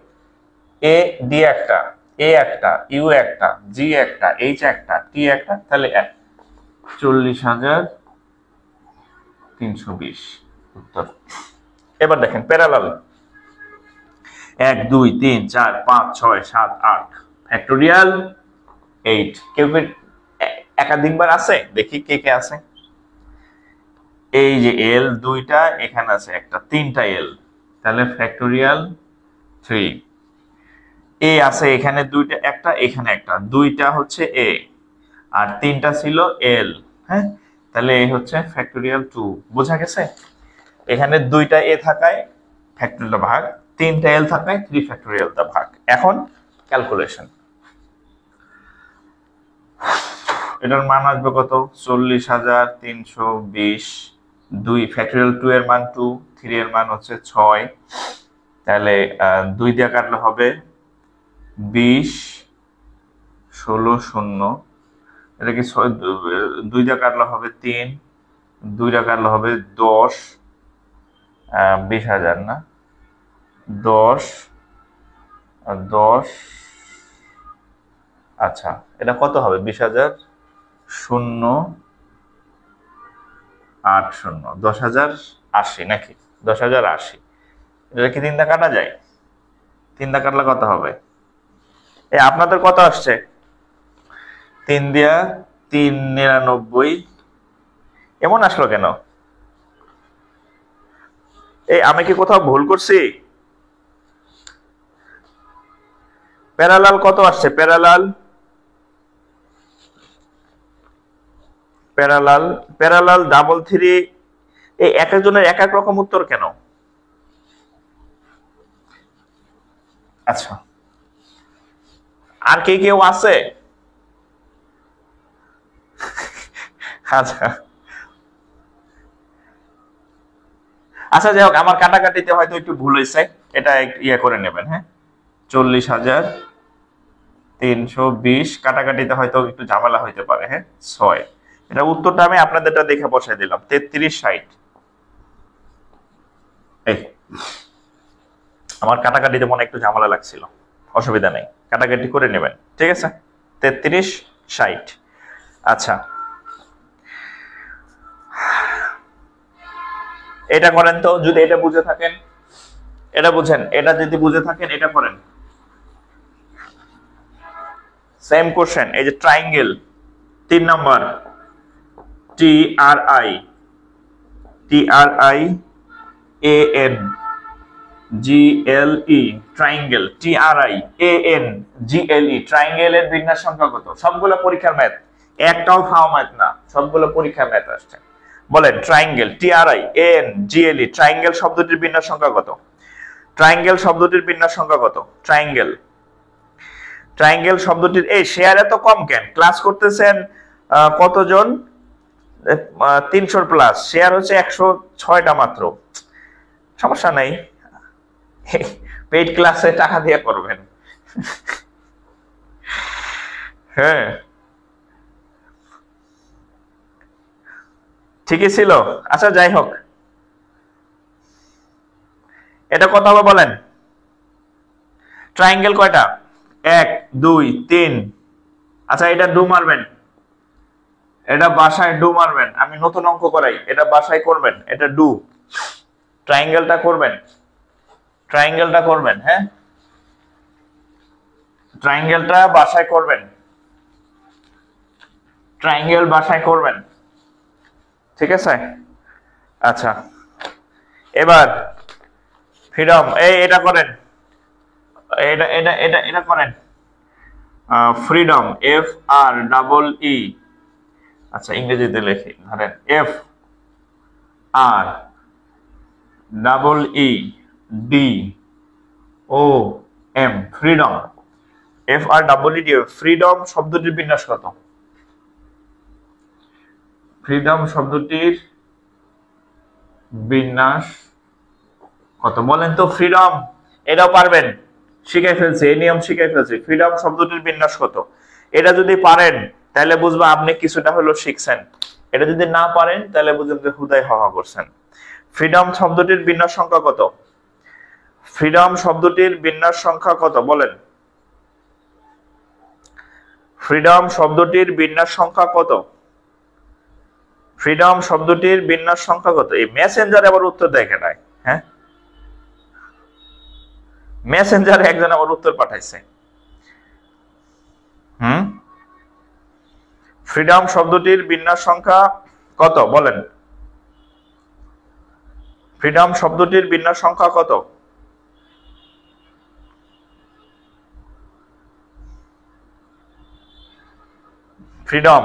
এ ডি একটা, এ একটা, ইউ একটা, জি একটা, এইচ একটা, টি একটা, তাহলে 40,320 উত্তর। এবার দেখেন প্যারালাল 1 2 3 4 5 6 7 8, ফ্যাক্টোরিয়াল 8। কেউ কি একাধিকবার আছে? দেখি কে কে আছে। এই যে এল দুইটা, এখানে আছে একটা, 3টা এল, তাহলে ফ্যাক্টোরিয়াল 3। এ আছে এখানে দুইটা, একটা এখানে একটা, দুইটা হচ্ছে এ আর 3টা ছিল এল। হ্যাঁ, তাহলে এ হচ্ছে ফ্যাক্টোরিয়াল 2। বোঝা গেছে? এখানে দুইটা এ থাকায় ফ্যাক্টোরিয়াল ভাগ, 3টা এল থাকায় 3 ফ্যাক্টোরিয়াল দা ভাগ। এখন ক্যালকুলেশন, এটার মান আসবে কত? 40,320। 2 ফ্যাক্টোরিয়াল 2 এর মান 2, 3 এর মান হচ্ছে 6, তাহলে 2 দিয়ে কাটলে হবে 20, 16 0। এটা কি 2 দিয়ে কাটলে হবে 3, 2 দিয়ে কাটলে হবে 10, 20,000 না, 10 10। আচ্ছা, এটা কত হবে? 20,000 080, 10,080 নাকি? 10,080। এটা কি 3 দা কাটা যায়? 3 দা কাটলে কত হবে? এই আপনাদের কত আসছে? 3 দিয়া 399। এমন আসলো কেন? এই আমি কি কোথাও ভুল করছি? প্যারালাল কত আসছে? Parallel parallel parallel double 3। এই এক একজনের এক এক রকম উত্তর কেন? আচ্ছা, আর কে কেউ আছে? আচ্ছা আচ্ছা, যাই হোক, আমার কাটাকাটিতে হয়তো একটু ভুল হয়েছে, এটা একটু ইয়ে করে নেবেন। হ্যাঁ, 40,320 কাটাকাটিতে হয়তো একটু ঝামেলা হইতে পারে। হ্যাঁ, 6। এটা উত্তরটা আমি আপনাদেরটা দেখে বসাই দিলাম, 3360। এই আমার কাটাকাটিতে মনে একটু ঝামেলা লাগছিল, অসুবিধা নেই, কাটাকাটি করে নেবেন, ঠিক আছে? 3360। আচ্ছা, এটা করেন তো, যদি এটা বুঝে থাকেন, এটা বুঝেন, এটা যদি বুঝে থাকেন এটা করেন। সেম কোশ্চেন, এই যে triangle 3 number, T R I A N G L E, triangle T R I A N G L E, ট্রায়াঙ্গেলের বিন্যাস সংখ্যা কত? সবগুলো পরীক্ষার ম্যাথ, একটাও খাওয়া ম্যাথ না, সবগুলো পরীক্ষার ম্যাথ আসছে। বলেন triangle T R I A N G L E, triangle শব্দটির বিন্যাস সংখ্যা কত? ট্রায়াঙ্গেল শব্দটির বিন্যাস সংখ্যা কত? ট্রায়াঙ্গেল শব্দটির, এই শেয়ার এত কম কেন? ক্লাস করতেছেন কতজন? 300 প্লাস, শেয়ার হচ্ছে 106টা মাত্র। সমস্যা নাই, পেইড ক্লাসে টাকা দিয়ে করবেন। হ্যাঁ ঠিকই ছিল। আচ্ছা যাই হোক, এটা কত হবে বলেন? ট্রায়াঙ্গেল কয়টা? 1 2 3। আচ্ছা এটা ডু মারবেন, এটা বাসায় ডু মারবেন, আমি নতুন অঙ্ক করাই, এটা বাসায় করবেন, এটা ডু, ট্রায়াঙ্গেলটা করবেন, হ্যাঁ ট্রায়াঙ্গেলটা বাসায় করবেন, ট্রায়াঙ্গেল বাসায় করবেন, ঠিক আছে? আচ্ছা এবার ফ্রিডম, এটা করেন, এটা করেন, freedom F R double E, আচ্ছা ইংরেজিতে লিখি, ধরেন F R double E D ও M, freedom, F R double E D, freedom শব্দটির বিন্যাস কত? ফ্রিডম শব্দটির বিন্যাস কত বলেন তো? ফ্রিডম, এটাও পারবেন, শিখাই ফেলছি, এই নিয়ম শিখাই ফেলছি। ফ্রিডম শব্দটির বিন্যাস কত? এটা যদি পারেন তাহলে বুঝবা আপনি কিছুটা হলো শিখছেন, এটা যদি না পারেন তাহলে বুঝবেন যে হুদাই হওয়া করছেন। ফ্রিডম শব্দটির বিন্যাস সংখ্যা কত? ফ্রিডম শব্দটির বিন্যাস সংখ্যা কত বলেন? ফ্রিডম শব্দটির বিন্যাস সংখ্যা কত? ফ্রিডম শব্দটির বিন্যাস সংখ্যা কত? এই মেসেঞ্জারে আবার উত্তর দেখে নাই, হ্যাঁ মেসেঞ্জারে একজন আবার উত্তর পাঠাইছে। ফ্রিডম শব্দটির বিন্যাস সংখ্যা কত বলেন? ফ্রিডম শব্দটির বিন্যাস সংখ্যা কত? ফ্রিডম,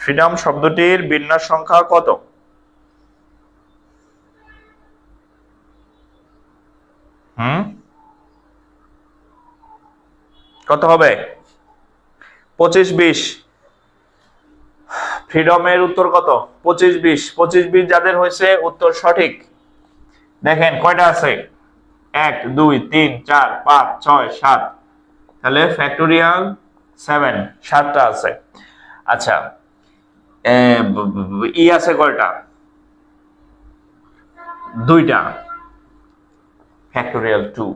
ফ্রিডম শব্দটির বিন্যাস সংখ্যা কত? কত হবে? 25 20। ফ্রিডমের উত্তর কত? 25 20। 25 20 যাদের হয়েছে উত্তর সঠিক। দেখেন কয়টা আছে? 1 2 3 4 5 6 7, তাহলে ফ্যাক্টোরিয়াল 7, 7টা আছে। আচ্ছা ই আছে কয়টা? 2টা, ফ্যাক্টোরিয়াল 2,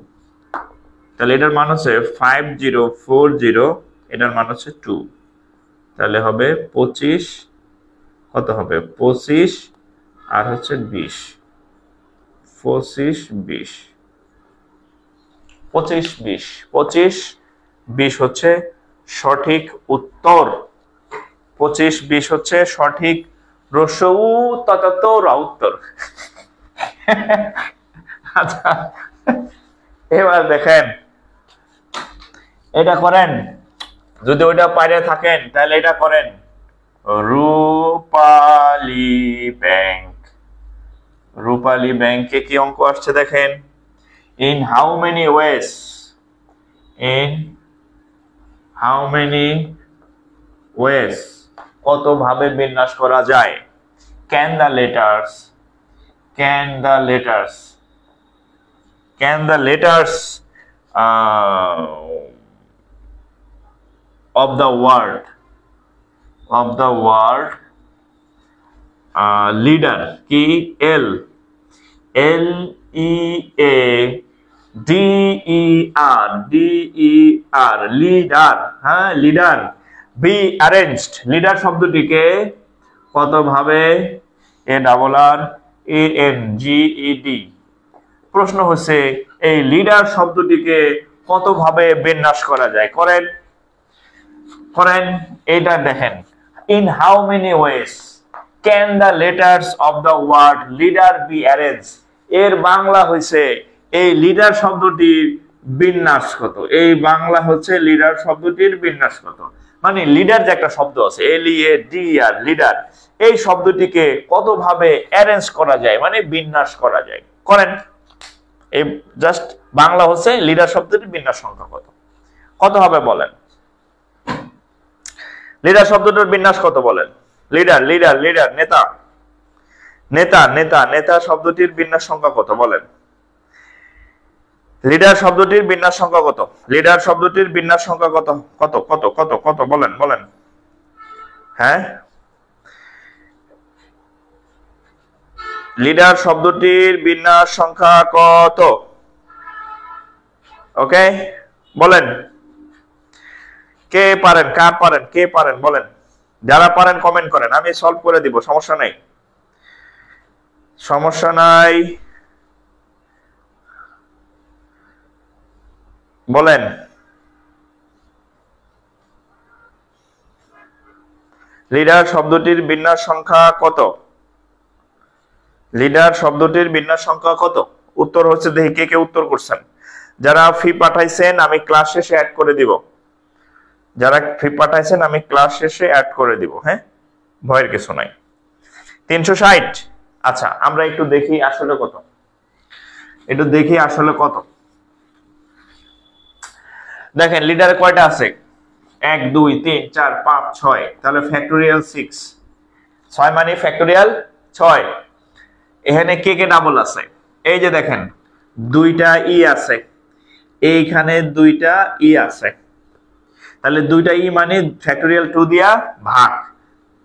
তাহলে এটার মান হচ্ছে 5040, এটার মান হচ্ছে 2, তাহলে হবে 25, কত হবে? 25 আর হচ্ছে 20, 25 20, 25 20, 25 20 হচ্ছে সঠিক উত্তর। 25 20 হচ্ছে সঠিক উত্তর। আচ্ছা এবার দেখেন, এটা করেন, যদি ওইটা পাইরে থাকেন তাহলে এটা করেন। রূপালী ব্যাংক, রূপালী ব্যাংকে কি অঙ্ক আসছে দেখেন। In how many wedge, in how many wedge, কত ভাবে বিন্যাস করা যায়। Can the letters, can the letters, can the letters of the word, of the word leader, কি L L E A D E R, D E R, leader, হ্যাঁ leader, be arranged, leader শব্দটিকে কত ভাবে LEADERANGED। প্রশ্ন হচ্ছে এই লিডার শব্দটিকে কত ভাবে বিন্যাস করা যায়, করেন করেন এটা দেখেন। In how many ways can the letters of the word leader be arrange. এর বাংলা হইছে এই লিডার শব্দটির বিন্যাস কত। এই বাংলা হচ্ছে লিডার শব্দটির বিন্যাস কত, মানে লিডার যে একটা শব্দ আছে LEADER লিডার, এই শব্দটিকে কত ভাবে অ্যারেঞ্জ করা যায় মানে বিন্যাস করা যায়। করেন এই জাস্ট বাংলা হচ্ছে লিডার শব্দটির বিন্যাস সংখ্যা কত, কত হবে বলেন। লিডার শব্দটির বিন্যাস কত বলেন। লিডার লিডার লিডার নেতা, নেতা নেতা নেতা শব্দটির বিন্যাস সংখ্যা কত বলেন। লিডার শব্দটির বিন্যাস সংখ্যা কত, লিডার শব্দটির বিন্যাস সংখ্যা কত কত কত কত কত বলেন বলেন। হ্যাঁ, লিডার শব্দটির বিন্যাস সংখ্যা কত, ওকে বলেন। কে পারেন, কার পারেন, কে পারেন বলেন। যারা পারেন কমেন্ট করেন, আমি সলভ করে দিব, সমস্যা নাই সমস্যা নাই, বলেন। লিডার শব্দটির বিন্যাস সংখ্যা কত, লিডার শব্দটির বিন্যাস সংখ্যা কত। উত্তর হচ্ছে, দেখি কে কে উত্তর করছেন। যারা ফি পাঠাইছেন আমি ক্লাস শেষে অ্যাড করে দিব, যারা ফি পাঠাইছেন আমি ক্লাস শেষে অ্যাড করে দিব। হ্যাঁ, ভয়ের কিছু নাই। 360। আচ্ছা আমরা একটু দেখি আসলে কত, একটু দেখি আসলে কত। দেখেন লিডারে কয়টা আছে, 1 2 3 4 5 6, তাহলে ফ্যাক্টোরিয়াল 6, 6 মানে ফ্যাক্টোরিয়াল 6। এখানে কে কে ডাবল আছে, এই যে দেখেন দুইটা ই আছে, এইখানে দুইটা ই আছে, তাহলে দুইটা ই মানে ফ্যাক্টোরিয়াল 2 দিয়া ভাগ,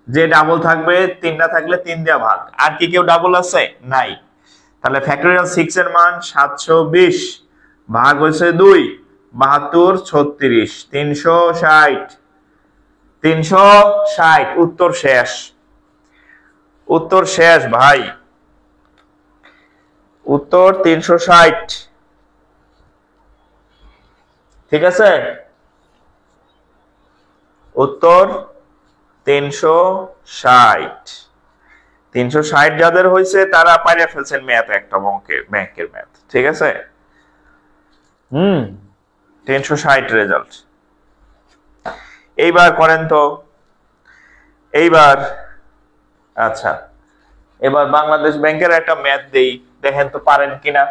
যে ডাবল থাকবে 3টা থাকলে 3 দিয়া ভাগ। আর কি কেউ ডাবল আছে নাই, তাহলে ফ্যাক্টোরিয়াল 6 এর মান 720 ভাগ হইছে 2, 72 36 360, 360। উত্তর শেষ, উত্তর শেষ ভাই, উত্তর 360। ঠিক আছে, উত্তর 360। 360 যাদের হয়েছে তারা পাইরে ফেলছেন ম্যাথ, একটা ব্যাংকের ম্যাথ। ঠিক আছে, 360 রেজাল্ট। এইবার করেন তো, এইবার আচ্ছা এবার বাংলাদেশ ব্যাংকের একটা ম্যাথ দেই, দেখেন তো পারেন কিনা।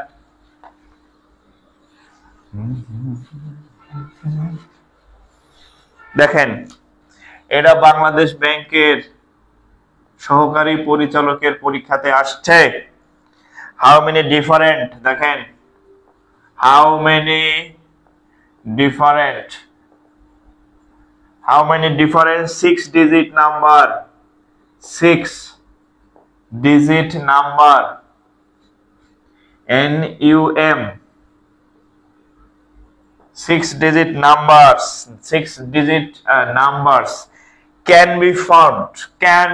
দেখেন এটা বাংলাদেশ ব্যাংকের সহকারী পরিচালকের পরীক্ষাতে আসছে। হাউ মেনি ডিফারেন্ট, দেখেন how many different, how many different 6 digit number, 6 digit number NUM, 6 digit numbers, 6 digit numbers can be formed, can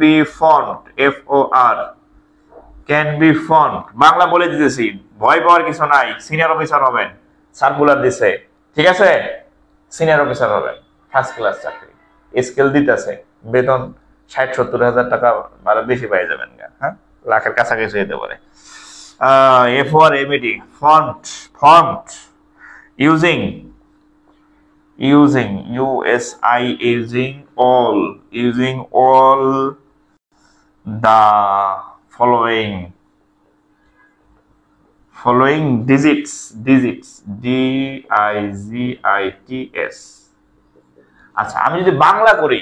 be formed, FOR, can be formed। Bangla বলে দিতেছি, ভয় পাওয়ার কিছু নাই, সিনিয়র অফিসার হবেন, সার্কুলার দিছে। ঠিক আছে, সিনিয়র অফিসার হবেন, ফার্স্ট ক্লাস চাকরি, স্কেল দিতেছে, বেতন 60-70 হাজার টাকা আরো বেশি পেয়ে যাবেন, হ্যাঁ লাখের কাছাকাছি যেতে পারে। FOR MED, formed, formed using all the following digits, DIGITS। আচ্ছা আমি যদি বাংলা করি,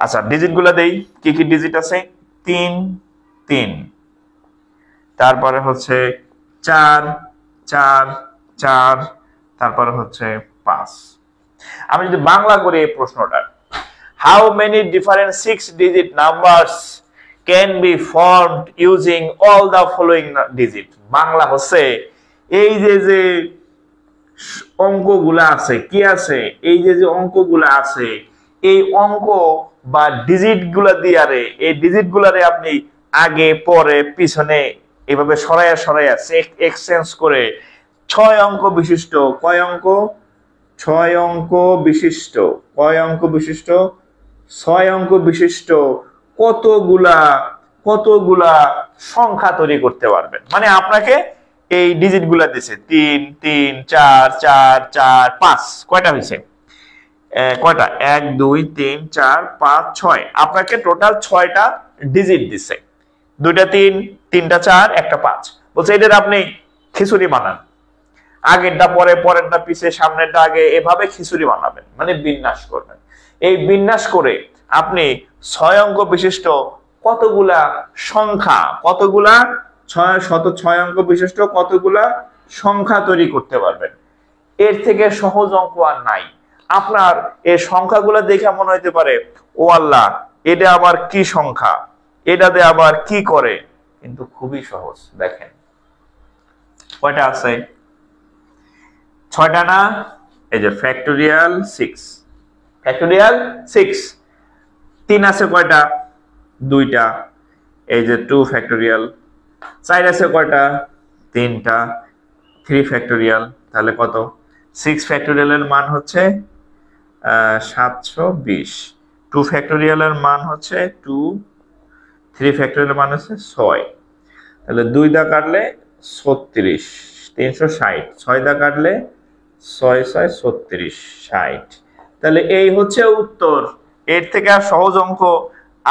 আচ্ছা ডিজিট গুলা দেই, কি কি ডিজিট আছে, 3 3, তারপরে হচ্ছে 4 4 4, তারপরে হচ্ছে 5। আমি যদি বাংলা করি এই প্রশ্নটা, how many different 6 digit numbers can be formed using all the following digit. Bangla হচ্ছে এই যে অঙ্কগুলা আছে, কি আছে, এই যে অঙ্কগুলা আছে, এই অঙ্ক বা ডিজিট গুলা দিয়ে এই ডিজিট গুলারে আপনি আগে পরে পিছনে এভাবে সরাইয়া সরাইয়া এক্সচেঞ্জ করে 6 অঙ্ক বিশিষ্ট কয় অঙ্ক 6 অঙ্ক বিশিষ্ট কয় অঙ্ক বিশিষ্ট 6 অঙ্ক বিশিষ্ট কতগুলা সংখ্যা তৈরি করতে পারবেন। মানে আপনাকে এই ডিজিট গুলা দিছে 3 3 4 4 4 5 কয়টা হয়েছে কয়টা 1 2 3 4 5 6 আপনাকে টোটাল 6টা ডিজিট দিছে, 2টা 3 3টা 4 একটা 5। বলছে এদের আপনি খিচুড়ি বানান, আগেরটা পরে পরেরটা পিছে সামনেরটা আগে, এভাবে খিচুড়ি বানাবেন মানে বিন্যাস করবেন। এই বিন্যাস করে আপনি 6 অঙ্ক বিশিষ্ট কতগুলা সংখ্যা 6 অঙ্ক বিশিষ্ট কতগুলা সংখ্যা তৈরি করতে পারবেন। এর থেকে সহজ অঙ্ক আর নাই। আপনার এই সংখ্যাগুলো দেখে মনে হতে পারে ও আল্লাহ এটা আবার কি সংখ্যা, এটাতে আবার কি করে, কিন্তু খুবই সহজ। দেখেন কয়টা আছে 6টা না, এই যে ফ্যাক্টোরিয়াল 6 3 আছে কয়টা 2টা, এই যে 2 ফ্যাক্টোরিয়াল 4 আছে কয়টা 3টা 3 ফ্যাক্টোরিয়াল, তাহলে কত 6 ফ্যাক্টোরিয়ালের মান হচ্ছে 720, 2 ফ্যাক্টোরিয়ালের মান হচ্ছে 2, 3 ফ্যাক্টোরিয়ালের মান হচ্ছে 6, তাহলে 2 দা কাটলে 36 360, 6 দা কাটলে 6 6 36 60। তাহলে এই হচ্ছে উত্তর। এর থেকে আর সহজ অঙ্ক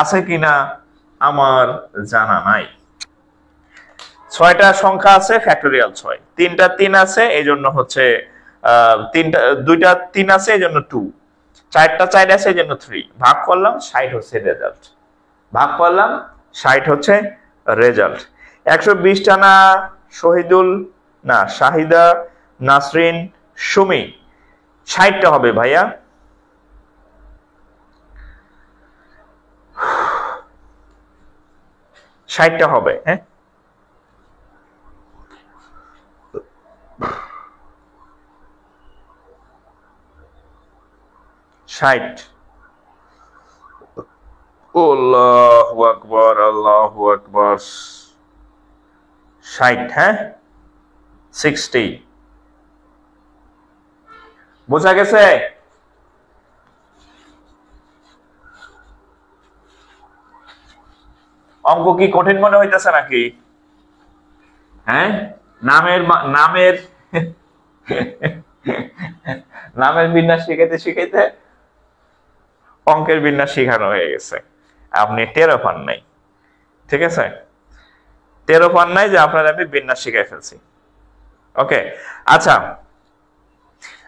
আছে কিনা আমার জানা নাই। 6টা সংখ্যা আছে ফ্যাক্টোরিয়াল 6, 3টা 3 আছে এই জন্য হচ্ছে 2টা 3 আছে এই জন্য 2, 4টা 4 আছে এই জন্য 3, ভাগ করলাম 60 হচ্ছে রেজাল্ট। ভাগ করলাম 60 হচ্ছে রেজাল্ট। 120টা না শহীদুল না শাহিদা নাসরিন সুমি 60টা হবে ভাইয়া। ষাটটা হবে, হ্যাঁ 60। আল্লাহু আকবার আল্লাহু আকবার 60, হ্যাঁ 60 বোঝা গেছে। অঙ্ক কি কঠিন মনে হইতেছে নাকি? হ্যাঁ নামের নামের বিন্যাস শিখাইতে শিখাইতে অঙ্কের বিন্যাস শিখানো হয়ে গেছে, আপনি টেরও পান নাই। ঠিক আছে, টেরও পান নাই যে আপনার আমি বিন্যাস শিখাই ফেলছি। ওকে আচ্ছা,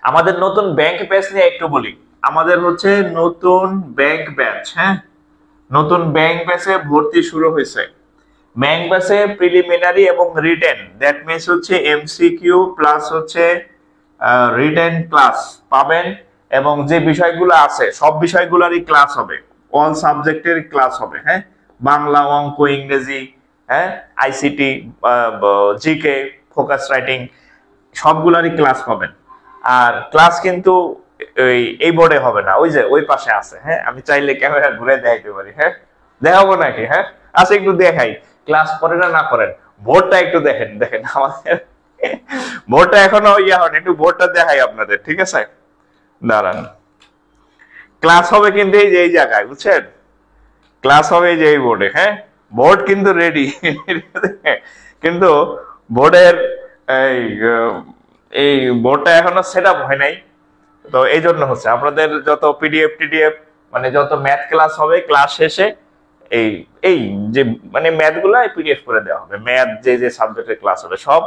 আমাদের নতুন ব্যাংক ব্যাচ নিয়ে একটু বলি। আমাদের হচ্ছে নতুন ব্যাংক ব্যাচ, হ্যাঁ নতুন ব্যাংক ব্যাচে ভর্তি শুরু হয়েছে। ব্যাংক ব্যাচে প্রিলিমিনারি এবং রিটেন, দ্যাট মিন্স হচ্ছে এমসিকিউ প্লাস হচ্ছে রিটেন ক্লাস পাবেন, এবং যে বিষয়গুলো আছে সব বিষয়গুলোরই ক্লাস হবে, অল সাবজেক্টের ক্লাস হবে। হ্যাঁ বাংলা অঙ্ক ইংরেজি, হ্যাঁ আইসিটি জিকে ফোকাস রাইটিং সবগুলোরই ক্লাস পাবেন। আর ক্লাস কিন্তু এই বোর্ডে হবে না, ওই যে ওই পাশে আছে। হ্যাঁ আমি চাইলে ক্যামেরা ঘুরে দেখাইতে পারি, হ্যাঁ দেখাবো নাকি? হ্যাঁ আচ্ছা একটু দেখাই, ক্লাস করেন না করেন বোর্ডটা একটু দেখেন। দেখেন আমাদের বোর্ডটা এখনো ইয়া হয়, একটু বোর্ডটা দেখাই আপনাদের। ঠিক আছে দাঁড়ান, ক্লাস হবে কিন্তু এই যে এই জায়গায়, বুঝছেন ক্লাস হবে এই যে এই বোর্ডে। হ্যাঁ বোর্ড কিন্তু রেডি, কিন্তু বোর্ডের এই বোর্ডটা এখনো সেট আপ হয় নাই, তো এই জন্য হচ্ছে আপনাদের যত পিডিএফ টিডিএফ মানে যত ম্যাথ ক্লাস হবে ক্লাস শেষে এই এই যে মানে ম্যাথ গুলা পিডিএফ করে দেওয়া হবে, ম্যাথ যে যে সাবজেক্টের ক্লাস হবে সব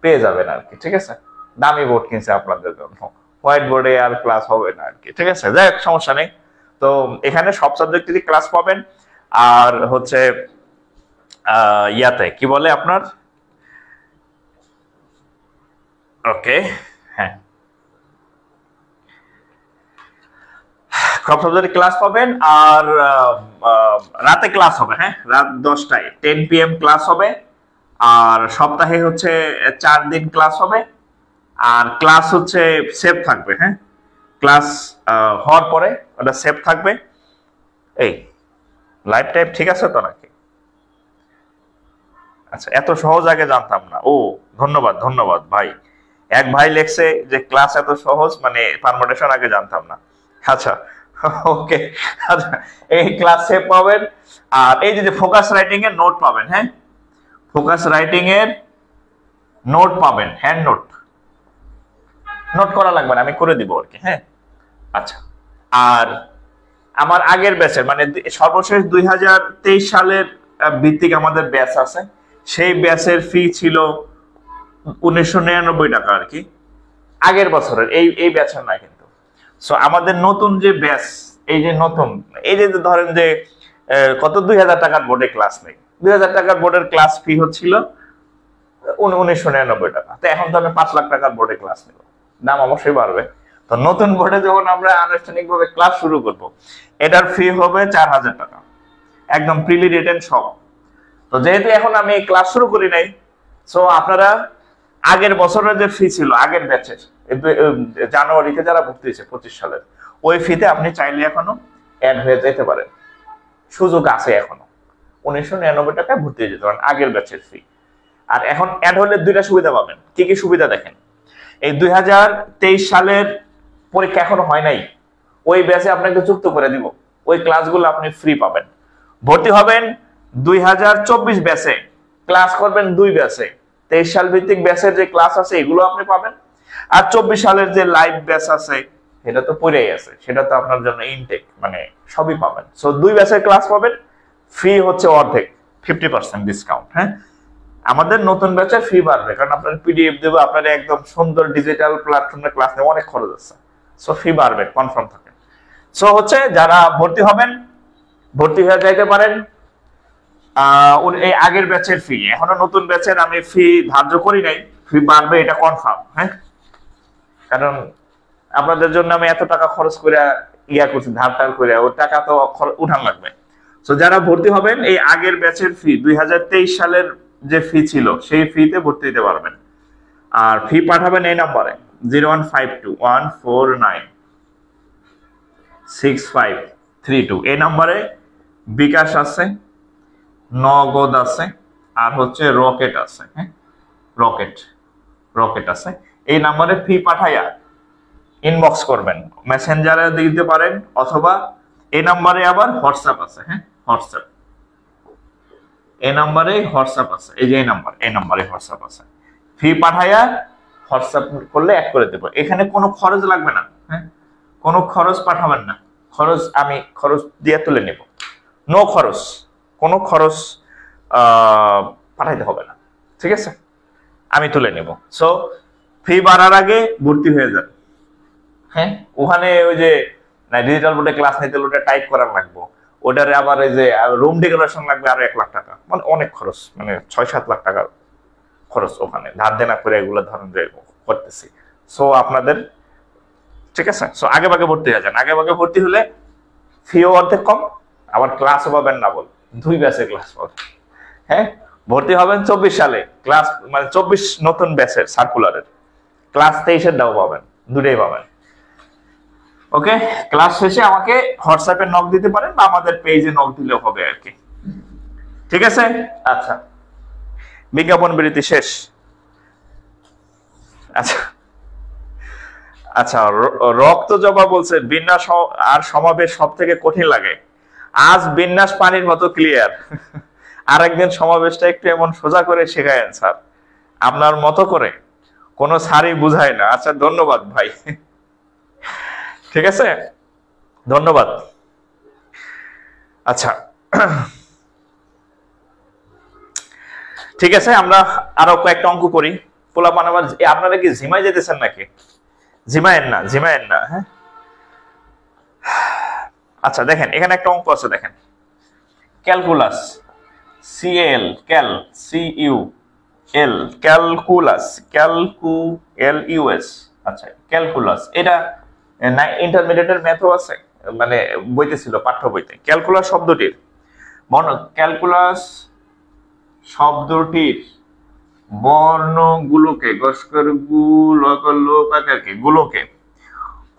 পেয়ে যাবেন আর কি। ঠিক আছে, দামি বোর্ড কিনছে আপনাদের জন্য, হোয়াইট বোর্ডে আর ক্লাস হবে না আর কি। ঠিক আছে, যাই হোক সমস্যা নেই। তো এখানে সব সাবজেক্টেরই ক্লাস পাবেন। আর হচ্ছে ইয়াতে কি বলে আপনার, ওকে হ্যাঁ সব সাবজেক্টের ক্লাস পাবেন। আর রাতে ক্লাস হবে, হ্যাঁ রাত 10টায় 10 PM ক্লাস হবে। আর সপ্তাহে হচ্ছে 4 দিন ক্লাস হবে। আর ক্লাস হচ্ছে সেভ থাকবে, হ্যাঁ ক্লাস হওয়ার পরে ওটা সেভ থাকবে। এই লাইভ টাইপ ঠিক আছে তো নাকি? আচ্ছা, এত সহজ আগে জানতাম না। ও ধন্যবাদ ধন্যবাদ ভাই। এক ভাই লেখছে যে ক্লাস এত সহজ, মানে পারমুটেশন আগে জানতাম না। আচ্ছা ওকে, আচ্ছা এই ক্লাস সেভ পাবেন। আর এই যে ফোকাস রাইটিং এর নোট পাবেন, হ্যাঁ ফোকাস রাইটিং এর নোট পাবেন, হ্যান্ড নোট। নোট করা লাগবে না, আমি করে দিব আর কি, হ্যাঁ। আচ্ছা, আর আমার আগের ব্যাচের মানে সর্বশেষ 2023 সালের ভিত্তিক আমাদের ব্যাচ আছে, সেই ব্যাচের ফি ছিল 1999 টাকা আর কি, আগের বছরের, এই ব্যাচের না কিন্তু। সো আমাদের নতুন যে ব্যাচ, এই যে নতুন, এই যে ধরেন যে কত 2000 টাকার বোর্ডে ক্লাস নেই, 2000 টাকার বোর্ডের ক্লাস ফি হচ্ছিল 1999 টাকা। তো এখন তো আমি 5 লাখ টাকার বোর্ডে ক্লাস নেব, দাম অবশ্যই বাড়বে। তো নতুন বোর্ডে যখন আমরা আনুষ্ঠানিকভাবে ক্লাস শুরু করব, এটার ফি হবে 4000 টাকা, একদম প্রিলি রিটেন সব। তো যেহেতু এখন আমি ক্লাস শুরু করি নাই, সো আপনারা আগের বছরের যে ফি ছিল আগের ব্যাচের, জানুয়ারিতে যারা ভর্তি হয়েছে 25 সালের, ওই ফিতে আপনি চাইলে এখনো অ্যাড হয়ে যেতে পারেন, সুযোগ আছে এখনো। 1999 টাকায় ভর্তি হয়ে যেতে পারেন, আগের ব্যাচের ফি। আর এখন অ্যাড হলে দুইটা সুবিধা পাবেন। কি কি সুবিধা দেখেন, এই 2023 সালের পরীক্ষা এখনো হয় নাই, ওই ব্যাচে আপনাকে যুক্ত করে দিব, ওই ক্লাসগুলো আপনি ফ্রি পাবেন। ভর্তি হবেন 2024 ব্যাচে, ক্লাস করবেন 2 ব্যাচে। 23 সাল ভিত্তিক ব্যাচের যে ক্লাস আছে এগুলো আপনি পাবেন, আর 24 সালের যে লাইভ ব্যাচ আছে এটা তো পড়েই আছে, সেটা তো আপনার জন্য ইনটেক, মানে সবই পাবেন। সো 2 ব্যাচের ক্লাস পাবেন, ফি হচ্ছে অর্ধেক, 50% ডিসকাউন্ট, হ্যাঁ। আমাদের নতুন ব্যাচের ফি বাড়বে, কারণ আপনার পিডিএফ দেবো, আপনার একদম সুন্দর ডিজিটাল প্ল্যাটফর্মে ক্লাস নেবে, অনেক খরচ আছে। সো ফি বাড়বে, কনফার্ম থাকেন। সো হচ্ছে যারা ভর্তি হবেন, ভর্তি হয়ে যাইতে পারেন। এই আগের ব্যাচের ফি, এখনো নতুন ব্যাচের আমি ফি ধার্য করি নাই, ফি বাড়বে এটা কনফার্ম, হ্যাঁ। কারণ আপনাদের জন্য আমি এত টাকা খরচ করে ইয়া করছি, ধার টার করে, ওই টাকা তো উঠান লাগবে। তো যারা ভর্তি হবেন, এই আগের ব্যাচের ফি 2023 সালের যে ফি ছিল সেই ফিতে ভর্তি দিতে পারবেন। আর ফি পাঠাবেন এই নাম্বারে 01521496532, এই নাম্বারে বিকাশ আছে, নগদ আছে, আর হচ্ছে রকেট আছে, হ্যাঁ রকেট আছে। এই নাম্বারে ফি পাঠাইয়া ইনবক্স করবেন, মেসেঞ্জারে দিতে পারেন, অথবা এই নাম্বারে আবার হোয়াটসঅ্যাপ আছে, হ্যাঁ হোয়াটসঅ্যাপ, এই নাম্বারে হোয়াটসঅ্যাপ আছে, এই যে এই নাম্বারে হোয়াটসঅ্যাপ আছে। ফি পাঠাইয়া হোয়াটসঅ্যাপ করলে অ্যাড করে দেবো, এখানে কোনো খরচ লাগবে না, হ্যাঁ কোনো খরচ পাঠাবেন না, আমি খরচ দিয়ে তুলে নেব, নো খরচ, কোনো খরচ পাঠাইতে হবে না, ঠিক আছে, আমি তুলে নেব। সো ফি বাড়ার আগে ভর্তি হয়ে যান, হ্যাঁ। ওখানে ওই যে ডিজিটাল বোর্ডে ক্লাস নিতে ওটা টাইপ করার লাগবে, ওটারে আবার এই যে রুম ডেকোরেশন লাগবে আরো 1 লাখ টাকা, মানে অনেক খরচ, মানে 6-7 লাখ টাকার খরচ ওখানে ধার দেনা করে এগুলো ধরেন যে করতেছি। সো আপনাদের ঠিক আছে, সো আগে ভাগে ভর্তি হয়ে যান। আগে ভাগে ভর্তি হলে ফিও অর্ধেক কম, আবার ক্লাসও পাবেন না, বল 2 ব্যাচে ক্লাস পাবেন, হ্যাঁ। ভর্তি হবেন 24 সালে, ক্লাস মানে 24 নতুন ব্যাচের সার্কুলারের ক্লাস 23-এর দাও পাবেন, দুটোই পাবেন। ওকে, ক্লাস শেষে আমাকে হোয়াটসঅ্যাপে নক দিতে পারেন, বা আমাদের পেজে নক দিলেও হবে আর কি, ঠিক আছে। আচ্ছা, বিজ্ঞাপন বিরতি শেষ। আচ্ছা আচ্ছা, রক্ত জবা বলছে বিন্যাস আর সমাবেশ সব থেকে কঠিন লাগে, আজ বিন্যাস পানির মতো ক্লিয়ার, আরেকদিন সমাবেশটা একটু এমন সোজা করে শেখায়েন স্যার, আপনার মতো করে, কোনো স্যারই বুঝায় না। আচ্ছা ধন্যবাদ ভাই, ঠিক আছে, ধন্যবাদ। আচ্ছা ঠিক আছে, আমরা আরো কয়েকটা অঙ্ক করি। পোলাপান আবার আপনারা কি জিমাই যেতেছেন নাকি? জিমায়েন না, হ্যাঁ। আচ্ছা দেখেন, এখানে একটা অঙ্ক আছে, দেখেন ক্যালকুলাস, সিএল ক্যাল সিইউ এল, ক্যালকুলাস ক্যালকুএলইউএস, আচ্ছা ক্যালকুলাস, এটা ইন্টারমিডিয়েটের ম্যাথও আছে, মানে বইতে ছিল, পাঠ্য বইতে। ক্যালকুলাস শব্দটির ক্যালকুলাস শব্দটির বর্ণগুলোকে গুলোকে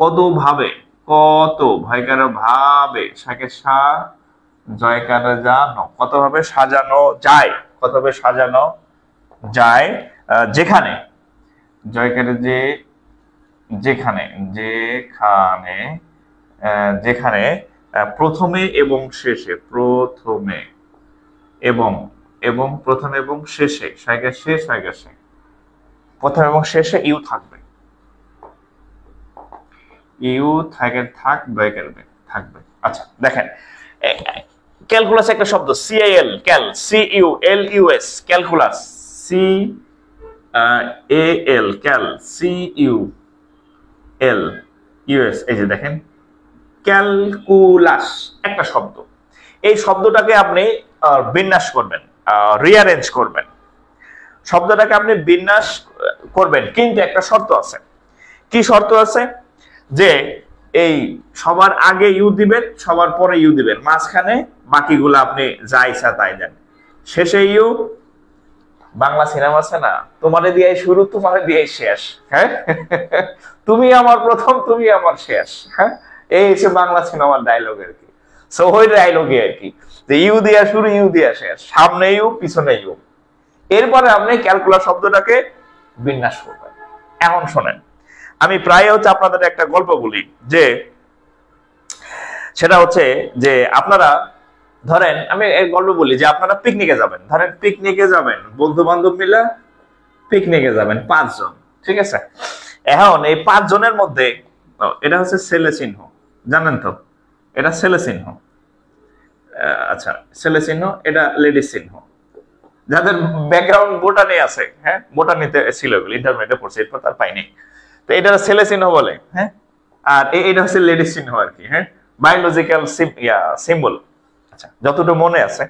কত ভাবে, কত ভয়কার ভাবে, সাকে সা জয়কার জানো, কত ভাবে সাজানো যায়, কত ভাবে সাজানো যায়, যেখানে, জয়কারে যে, যেখানে, যেখানে, যেখানে প্রথমে এবং শেষে, প্রথমে এবং, এবং প্রথমে এবং শেষে, সাইগা শেষ হয়ে গেছে, প্রথম এবং শেষে ইউ থাকবে, ইউ থাকে, থাকবে, থাকবে। আচ্ছা দেখেন, ক্যালকুলাস একটা শব্দ, C L, cal, C U L U S, calculus, C A L, cal, C U L U S, এই যে দেখেন ক্যালকুলাস একটা শব্দ। এই শব্দটাকে আপনি বিন্যাস করবেন, রিঅ্যারেঞ্জ করবেন, শব্দটাকে আপনি বিন্যাস করবেন, কিন্তু একটা শর্ত আছে। কি শর্ত আছে? যে এই সবার আগে ইউ দিবেন, সবার পরে ইউ দিবেন, মাঝখানে বাকিগুলো আপনি যা ইচ্ছা তাই দেন, শেষে ইউ। বাংলা সিনেমা আছে না, তোমারে দিয়ে শুরু তোমারে দিয়ে শেষ, হ্যাঁ তুমি আমার প্রথম তুমি আমার শেষ, হ্যাঁ এই হচ্ছে বাংলা সিনেমার ডায়লগ আর কি। সো ওই ডায়লগে আর কি, যে ইউ দিয়া শুরু ইউ দিয়া শেষ, সামনে ইউ পিছনে ইউ। এরপরে আপনি ক্যালকুলাস শব্দটাকে বিন্যাস করবেন। এখন শোনেন, আমি প্রায় হচ্ছে আপনাদের একটা গল্প বলি, যে সেটা হচ্ছে যে আপনারা ধরেন, আমি এই গল্প বলি যে আপনারা পিকনিকে যাবেন, ধরেন পিকনিকে যাবেন, বন্ধু বান্ধব মিলে পিকনিকে যাবেন 5 জন, ঠিক আছে। এখন এই 5 জনের মধ্যে, এটা হচ্ছে ছেলে চিহ্ন, জানেন তো, এটা ছেলে চিহ্ন, আচ্ছা ছেলে চিহ্ন, এটা লেডিস চিহ্ন। যাদের ব্যাকগ্রাউন্ড বোটানি আছে, হ্যাঁ বোটানিতে ছিল, ইন্টারমিডিয়েটে পড়ছে, এরপর তার পাইনি, তো এটা ছেলে চিহ্ন বলে, হ্যাঁ। আর এটা হচ্ছে লেডিস চিহ্ন আর কি, হ্যাঁ, বায়োলজিক্যাল সিম্বল। আচ্ছা যতটুকু মনে আছে।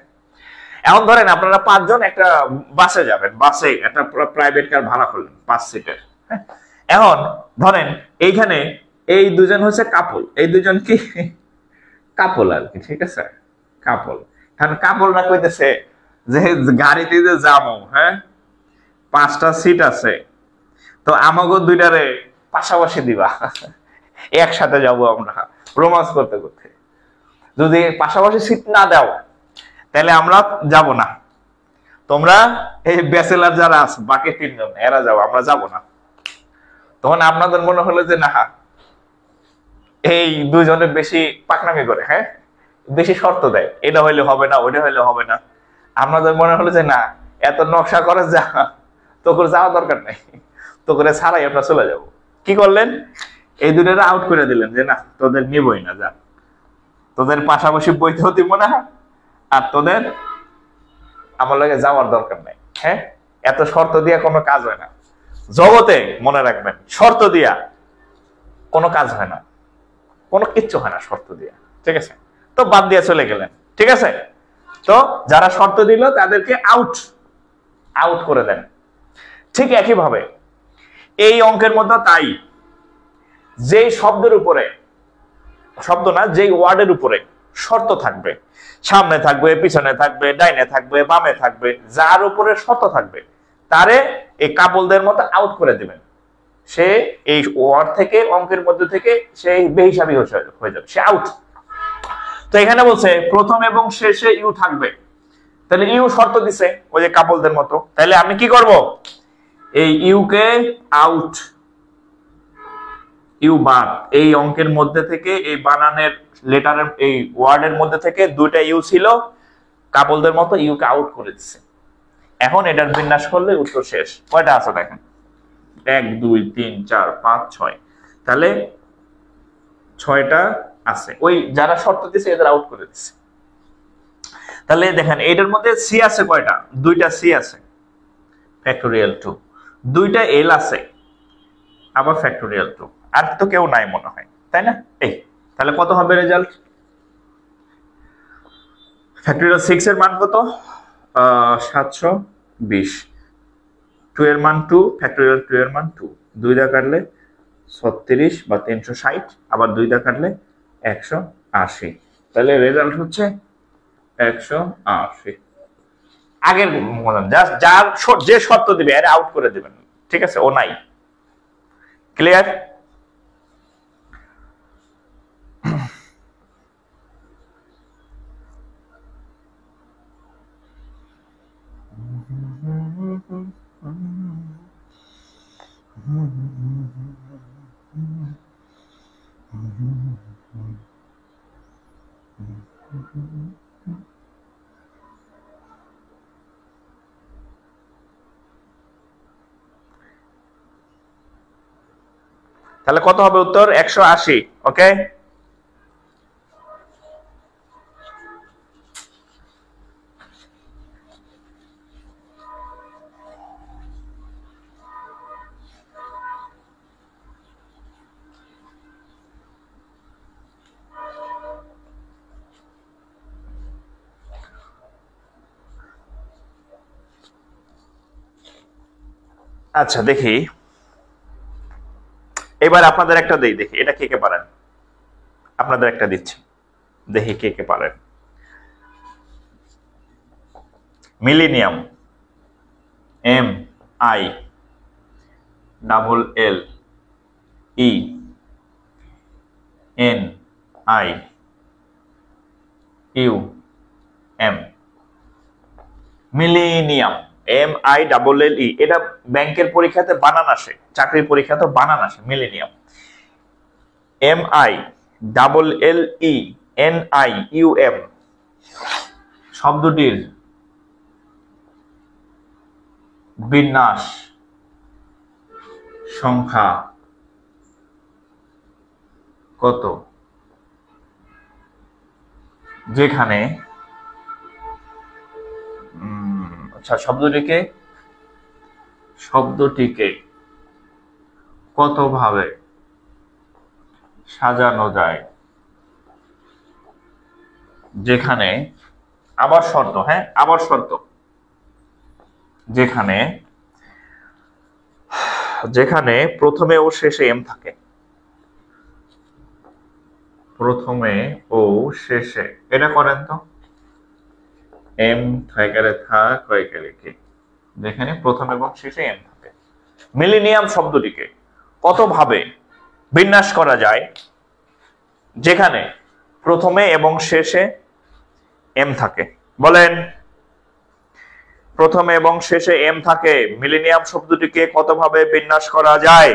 এখন ধরেন আপনারা 5 জন একটা বাসে যাবেন, বাসে একটা প্রাইভেট কার ভাড়া করলেন 5 সিটের, হ্যাঁ। এখন ধরেন এইখানে এই দুজন হচ্ছে কাপল, এই দুজন কি কাপল আর কি, ঠিক আছে, কাপল। এখন কাপলরা কইতেছে যে গাড়িতে যে যাবো, হ্যাঁ 5টা সিট আছে, তো আমাগো দুইটারে পাশাপাশি দিবা, একসাথে যাব আমরা রোমান্স করতে করতে। যদি পাশাপাশি সিট না দাও তাহলে আমরা যাব না, তোমরা এই ব্যাচেলার যারা আছে বাকি 3 জন এরা যাও, আমরা যাব না। তখন আপনাদের মনে হলো যে না, এই দুজনে বেশি পাকনামি করে, হ্যাঁ বেশি শর্ত দেয়, এটা হইলে হবে না, ওইটা হইলে হবে না। আপনাদের মনে হলো যে না, এত নকশা করে যা, তোকে যাওয়া দরকার নাই, তোকে ছাড়াই আমরা চলে যাব। কি করলেন? এই দুটোরা আউট করে দিলেন, যে না তোদের নিবই না, যা, তোদের পাশাপাশি বইতেও দিব না, আর তোদের আমার লগে যাওয়ার দরকার নাই, হ্যাঁ। এত শর্ত দিয়া কোনো কাজ হয় না জগতে, মনে রাখবেন, শর্ত দিয়া কোনো কাজ হয় না, কোনো কিচ্ছু হয় না শর্ত দিয়া, ঠিক আছে। তো বাদ দিয়ে চলে গেলেন, ঠিক আছে। তো যারা শর্ত দিল তাদেরকে আউট, আউট করে দেন। ঠিক একই ভাবে এই অঙ্কের মধ্যে তাই, যেই শব্দের উপরে, শব্দ না, যেই ওয়ার্ডের উপরে শর্ত থাকবে, সামনে থাকবে, পিছনে থাকবে, ডাইনে থাকবে, বামে থাকবে, যার উপরে শর্ত থাকবে তারে এই কাপলদের মতো আউট করে দিবেন। সে এই ওয়ার্ড থেকে, অঙ্কের মধ্যে থেকে সে বেহিসাবি হয়ে যাবে, সে আউট। তো এখানে বলছে প্রথম এবং শেষে ইউ থাকবে, তাহলে ইউ শর্ত দিছে ওই যে কাপলদের মতো, তাহলে আমি কি করব? এই ইউকে আউট, ইউ বাদ, এই অঙ্কের মধ্যে থেকে, এই বানানের লেটারের, এই ওয়ার্ডের মধ্যে থেকে 2টা ইউ ছিল, কাপলদের মতো ইউকে আউট করে দিচ্ছে। এখন এটার বিন্যাস করলে উত্তর শেষ। কয়টা আছে দেখেন, 1 2 3 4 5 6, তাহলে 6টা আছে। ওই যারা শর্ত দিচ্ছে এদের আউট করে দিচ্ছে। তাহলে দেখেন এটার মধ্যে সি আছে কয়টা? 2টা সি আছে, ফ্যাক্টোরিয়াল 2, 2টা এল আছে, আবার ফ্যাক্টোরিয়াল 2, আর তো কেউ নাই মনে হয়, তাই না? এই তাহলে কত হবে রেজাল্ট? ফ্যাক্টোরিয়াল 6 এর মান কত? 720, 2 এর মান 2, ফ্যাক্টোরিয়াল 2 এর মান 2, 2 দা কাটলে 36 বা 360, আবার 2 দা কাটলে 180, তাহলে রেজাল্ট হচ্ছে 180। আগের জাস্ট যার যে শর্ত দিবে এর আউট করে দিবেন, ঠিক আছে, ও নাই। ক্লিয়ার? তাহলে কত হবে উত্তর? 180। ওকে, আচ্ছা দেখি এবার আপনাদের একটা দেই, দেখি এটা কে কে পারেন। আপনাদের একটা দিচ্ছি, দেখি কে কে পারেন। Millennium, MILLENIUM, millennium, MILLE। এটা ব্যাংকের পরীক্ষাতে বানান আসে, চাকরির পরীক্ষাতে বানান আসে। মিলেনিয়াম, MILLENIUM শব্দটির বিন্যাস সংখ্যা কত, যেখানে আচ্ছা শব্দটিকে কতভাবে সাজানো যায়, যেখানে আবার শর্ত, হ্যাঁ আবার শর্ত, যেখানে প্রথমে ও শেষে এম থাকে, প্রথমে ও শেষে, এটা করেন তো, এম থাইকারে থাক হয়ে লিখি, যেখানে প্রথম এবং শেষে এম থাকে। মিলেনিয়াম শব্দটিকে কতভাবে বিন্যাস করা যায়, যেখানে প্রথমে এবং শেষে এম থাকে? বলেন, প্রথমে এবং শেষে এম থাকে, মিলেনিয়াম শব্দটিকে কতভাবে বিন্যাস করা যায়?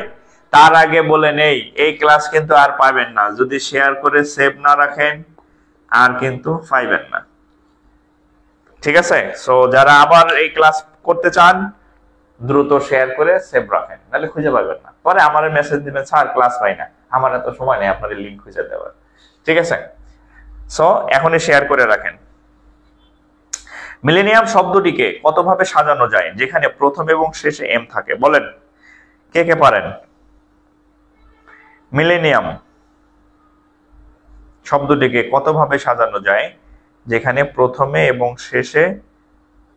তার আগে বলে নেই, এই ক্লাস কিন্তু আর পাবেন না যদি শেয়ার করে সেভ না রাখেন, আর কিন্তু পাইবেন না, ঠিক আছে? সো যারা আবার এই ক্লাস করতে চান দ্রুত শেয়ার করে সেভ রাখেন, নাহলে খুঁজে পাবেন না। পরে আমার মেসেজ দিবেন, স্যার ক্লাস পাই না। আমার এত সময় নেই আপনাদের লিংক খুঁজে দেওয়ার, ঠিক আছে? সো এখনই শেয়ার করে রাখেন। মিলেনিয়াম শব্দটিকে কতভাবে সাজানো যায়, যেখানে প্রথম এবং শেষে এম থাকে? বলেন, কে কে পারেন? মিলেনিয়াম শব্দটিকে কতভাবে সাজানো যায়, যেখানে প্রথমে এবং শেষে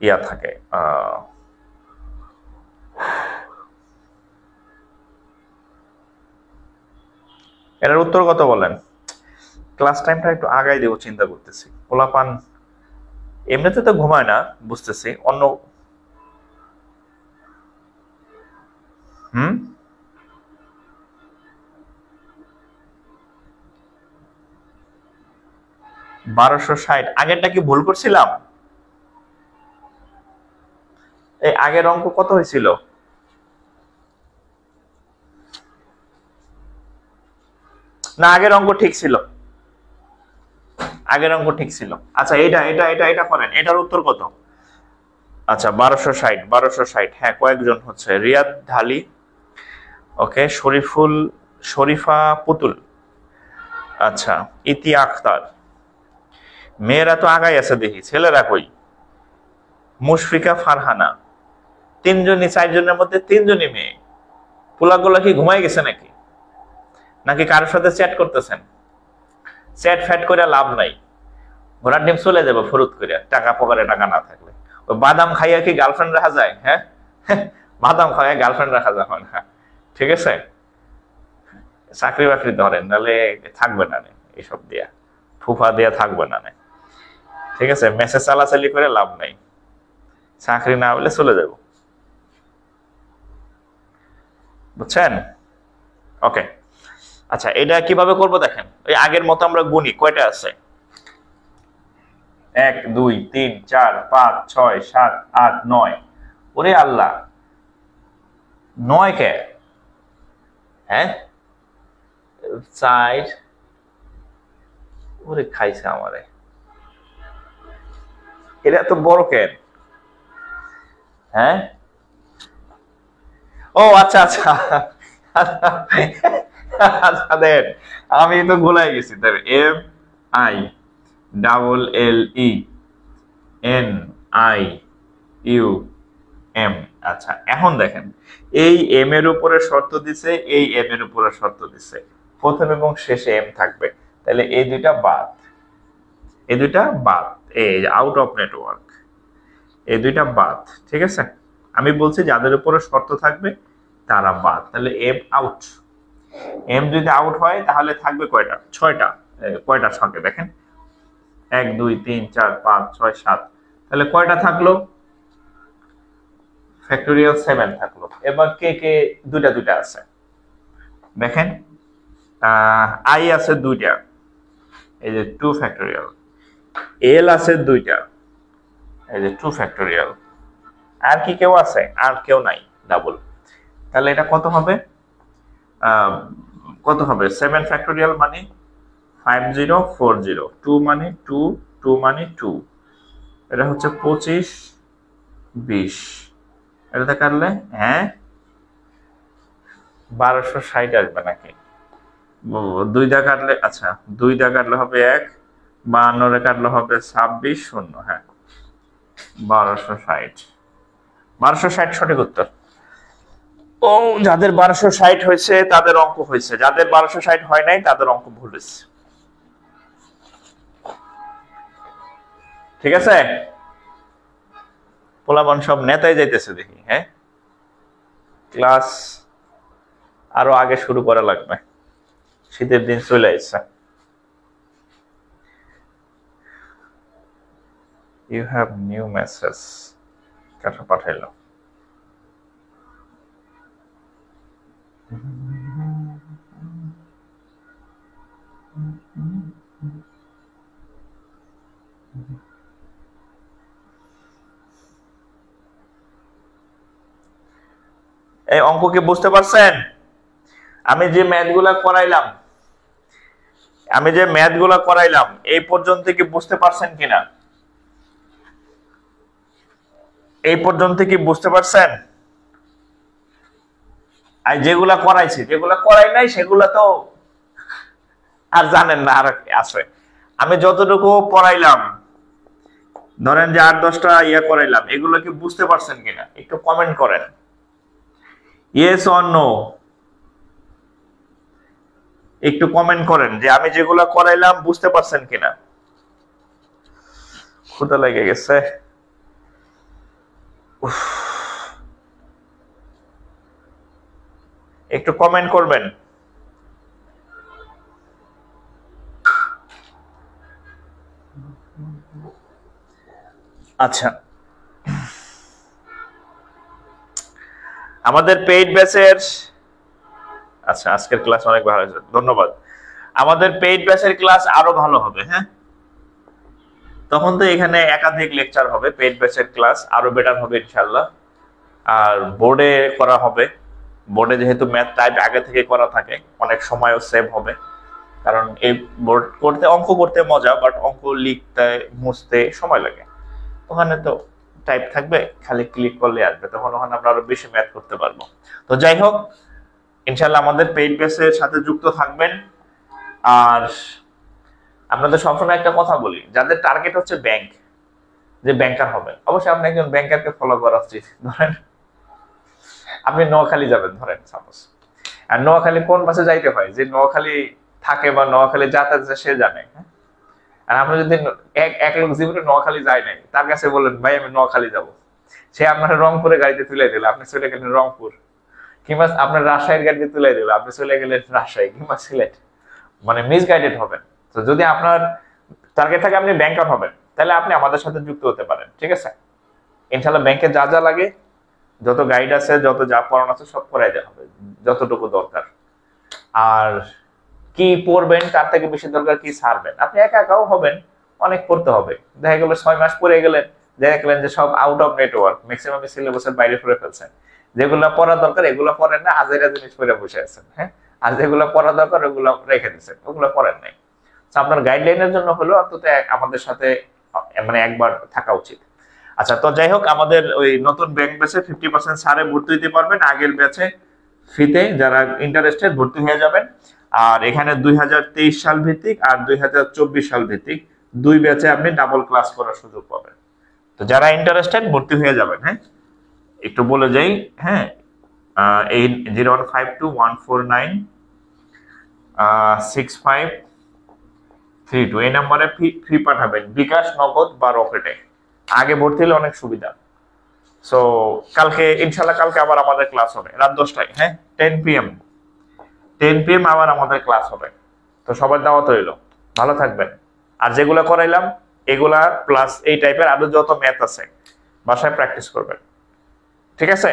ইয়া থাকে? এর উত্তর কত বলেন? ক্লাস টাইমটা একটু আগাই দেব চিন্তা করতেছি। পোলাপান এমনিতে তো ঘুমায় না, বুঝতেছি অন্য 1260। আগেরটা কি ভুল করছিলাম? এই আগের অঙ্ক কত হয়েছিল? না, আগের অঙ্ক ঠিক ছিল, আগের অঙ্ক ঠিক ছিল। আচ্ছা এটা করেন, এটার উত্তর কত? আচ্ছা 1260। হ্যাঁ, কয়েকজন হচ্ছে, রিয়াদ ঢালি, ওকে, শরীফা পুতুল, আচ্ছা ইতি আখতার। মেয়েরা তো আগাই আছে দেখি, ছেলেরা কই? মুশফিকা ফারহানা। 4জনের মধ্যে 3জনই মেয়ে। পোলাগুলা কি ঘুমাই গেছে নাকি কারোর সাথে চ্যাট করতেছেন? চ্যাট ফ্যাট করে লাভ নাই, ঘোড়ার ডিম চলে যাবে ফুরুত করে, টাকা পকেটে টাকা না থাকলে। ওই বাদাম খাইয়া কি গার্লফ্রেন্ড রাখা যায়? হ্যাঁ, বাদাম খাইয়া গার্লফ্রেন্ড রাখা যায় না, ঠিক আছে? চাকরি বাকরি ধরেন, নাহলে থাকবে না এইসব দিয়া, ফুফা দিয়া থাকবে না, ঠিক আছে? মেসেজ চালাচালি করে লাভ নাই, চাকরি না হলে চলে যাব, বুঝছেন? ওকে, আচ্ছা এটা কিভাবে করব দেখেন। ওই আগের মতো আমরা গুনি, কয়টা আছে? 1 2 3 4 5 6 7 8 9। ওরে আল্লাহ, 9 কে? হ্যাঁ, 4 ওরে খাইছে আমারে, এটা তো বড় কেন? হ্যাঁ, ও আচ্ছা আচ্ছা আচ্ছা দেন, আমি তো ভুলাই গেছি। তাহলে MILLENIUM। আচ্ছা এখন দেখেন, এই এম এর উপরে শর্ত দিছে, এই এম এর উপরে শর্ত দিছে, প্রথম এবং শেষে এম থাকবে, তাহলে এই দুইটা বাদ, এই দুইটা বাদ, এই আউট অফ নেটওয়ার্ক, এই দুইটা বাদ। ঠিক আছে, আমি বলছি যাদের উপরে শর্ত থাকবে তারা বাদ, তাহলে এম আউট। এম যদি আউট হয় তাহলে থাকবে কয়টা? 6টা। কয়টা শর্তে দেখেন, 1 2 3 4 5 6 7, তাহলে কয়টা থাকলো? ফ্যাক্টোরিয়াল 7 থাকলো। এবার কে কে দুইটা দুইটা আছে দেখেন, আই আছে দুইটা, এই যে 2 ফ্যাক্টোরিয়াল, এল আছে দুইটা, এই যে 2 ফ্যাক্টোরিয়াল, আর কি কেউ আছে? আর কেউ নাই, ডাবল। তাহলে এটা কত হবে? কত হবে? 7 ফ্যাক্টোরিয়াল মানে 5040, 2 মানে 2, 2 মানে 2, এটা হচ্ছে 25 20, এটা কাটলে হ্যাঁ 1260 আসবে নাকি? 2 দা কাটলে, আচ্ছা 2 দা কাটলে হবে 1, 52 কাটলে হবে 26 0, হ্যাঁ 1260, 1260 সঠিক উত্তর। ও যাদের 1260 হয়েছে তাদের অঙ্ক হয়েছে, যাদের 1260 হয় নাই তাদের অঙ্ক ভুল হয়েছে। ঠিক আছে, পোলাপান সব নেতায় যাইতেছে দেখি। হ্যাঁ, ক্লাস আরো আগে শুরু করা লাগবে, শীতের দিন চলে আসছে। ইউ হ্যাভ নিউ মেসেজ, কাটা পাঠাইলো। এই অঙ্ক কি বুঝতে পারছেন? আমি যে ম্যাথগুলা করাইলাম এই পর্যন্ত কি বুঝতে পারছেন কিনা? এই পর্যন্ত কি বুঝতে পারছেন? আর যেগুলা করাইছি, যেগুলা করাই নাই সেগুলা তো আর জানেন না, আর আছে। আমি যতটুকু পড়াইলাম, ধরেন যে 8-10টা ইয়া করাইলাম, এগুলো কি বুঝতে পারছেন কিনা একটু কমেন্ট করেন, ইয়েস অর নো, একটু কমেন্ট করেন যে আমি যেগুলো করাইলাম বুঝতে পারছেন কিনা। ক্ষুধা লেগে গেছে, একটু কমেন্ট করবেন। আচ্ছা, আমাদের পেইড ব্যাচের, আচ্ছা আজকের ক্লাস অনেক ভালো হয়েছে, ধন্যবাদ। আমাদের পেইড ব্যাচের ক্লাস আরো ভালো হবে। হ্যাঁ, তখন তো এখানে একাধিক লেকচার হবে, পেইড ব্যাচের ক্লাস আরো বেটার হবে ইনশাআল্লাহ। আর বোর্ডে করা হবে, বোর্ডে যেহেতু ম্যাথ টাইপ আগে থেকে করা থাকে, অনেক সময়ও সেভ হবে। কারণ এই বোর্ড করতে, অঙ্ক করতে মজা, বাট অঙ্ক লিখতে মুছতে সময় লাগে। ওখানে তো টাইপ থাকবে, খালি ক্লিক করলে আসবে, তখন ওখানে আমরা আরো বেশি ম্যাথ করতে পারবো। তো যাই হোক, ইনশাআল্লাহ আমাদের পেইড ব্যাচের সাথে যুক্ত থাকবেন। আর আপনাদের সবসময় একটা কথা বলি, যাদের টার্গেট হচ্ছে ব্যাংক, যে ব্যাংকার হবেন, অবশ্যই আপনি একজন ব্যাংকারকে ফলো করা উচিত। ধরেন আপনি নোয়াখালী যাবেন, ধরেন সাপোজ, আর নোয়াখালী কোন বাসে যাইতে হয়, যে নোয়াখালী থাকে বা নোয়াখালী যাতায়াত সে জানে। আর আপনি যদি এক লোক জীবনে নোয়াখালী যায় নাই, তার কাছে বললেন ভাই আমি নোয়াখালী যাব, সে আপনার রংপুরে গাড়িতে তুলে দিল, আপনি চলে গেলেন রংপুর, কিংবা আপনার রাজশাহীর গাড়িতে তুলে দিল, আপনি চলে গেলেন রাজশাহী কিংবা সিলেট, মানে মিসগাইডেড হবেন। তো যদি আপনার টার্গেট থাকে আপনি ব্যাংকার হবেন, তাহলে আপনি আমাদের সাথে যুক্ত হতে পারেন। ঠিক আছে, ইনশাআল্লাহ ব্যাংকে যা যা লাগে, যত গাইড আছে, যত যা পড়ানো আছে সব করাই দেওয়া হবে, যতটুকু দরকার। আর কি পড়বেন তার থেকে বেশি দরকার কি ছাড়বেন। আপনি একা একাও হবেন, অনেক পড়তে হবে। দেখা গেল 6 মাস পড়ে গেলেন, দেখা গেলেন যে সব আউট অফ নেটওয়ার্ক, ম্যাক্সিমাম সিলেবাসের বাইরে করে ফেলছেন। যেগুলো পড়া দরকার এগুলো পড়েন না, আজেরা জিনিস পড়ে বসে আছেন। হ্যাঁ, আর যেগুলো পড়া দরকার ওগুলো রেখে দিচ্ছেন, ওগুলো পড়েন নাই। আপনার গাইডলাইনের জন্য হলো অন্তত আমাদের সাথে মানে একবার থাকা উচিত। আচ্ছা, তো যাই হোক, আমাদের ওই নতুন ব্যাংক ব্যাচে 50% ছাড়ে ভর্তি হতে পারবেন। আগের ব্যাচে ফ্রিতে যারা ইন্টারেস্টেড ভর্তি হয়ে যাবেন। আর এখানে 2023 সাল ভিত্তিক আর 2024 সাল ভিত্তিক দুই ব্যাচে আপনি ডাবল ক্লাস করার সুযোগ পাবেন। তো যারা ইন্টারেস্টেড ভর্তি হয়ে যাবেন। হ্যাঁ, একটু বলে যাই। হ্যাঁ, 01521496532 এই নাম্বারে ফি পাঠাবেন, বিকাশ, নগদ বা রকেটে। আগে ভর্তি হলে অনেক সুবিধা। সো কালকে ইনশাল্লাহ, কালকে আবার আমাদের ক্লাস হবে রাত 10টায়। হ্যাঁ, 10 PM আবার আমাদের ক্লাস হবে। তো সবার দাওয়াত রইল, ভালো থাকবেন। আর যেগুলো করাইলাম এগুলা প্লাস এই টাইপের আরো যত ম্যাথ আছে বাসায় প্র্যাকটিস করবেন। ঠিক আছে,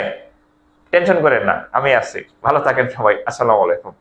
টেনশন করেন না, আমি আছি। ভালো থাকেন সবাই। আসসালামু আলাইকুম।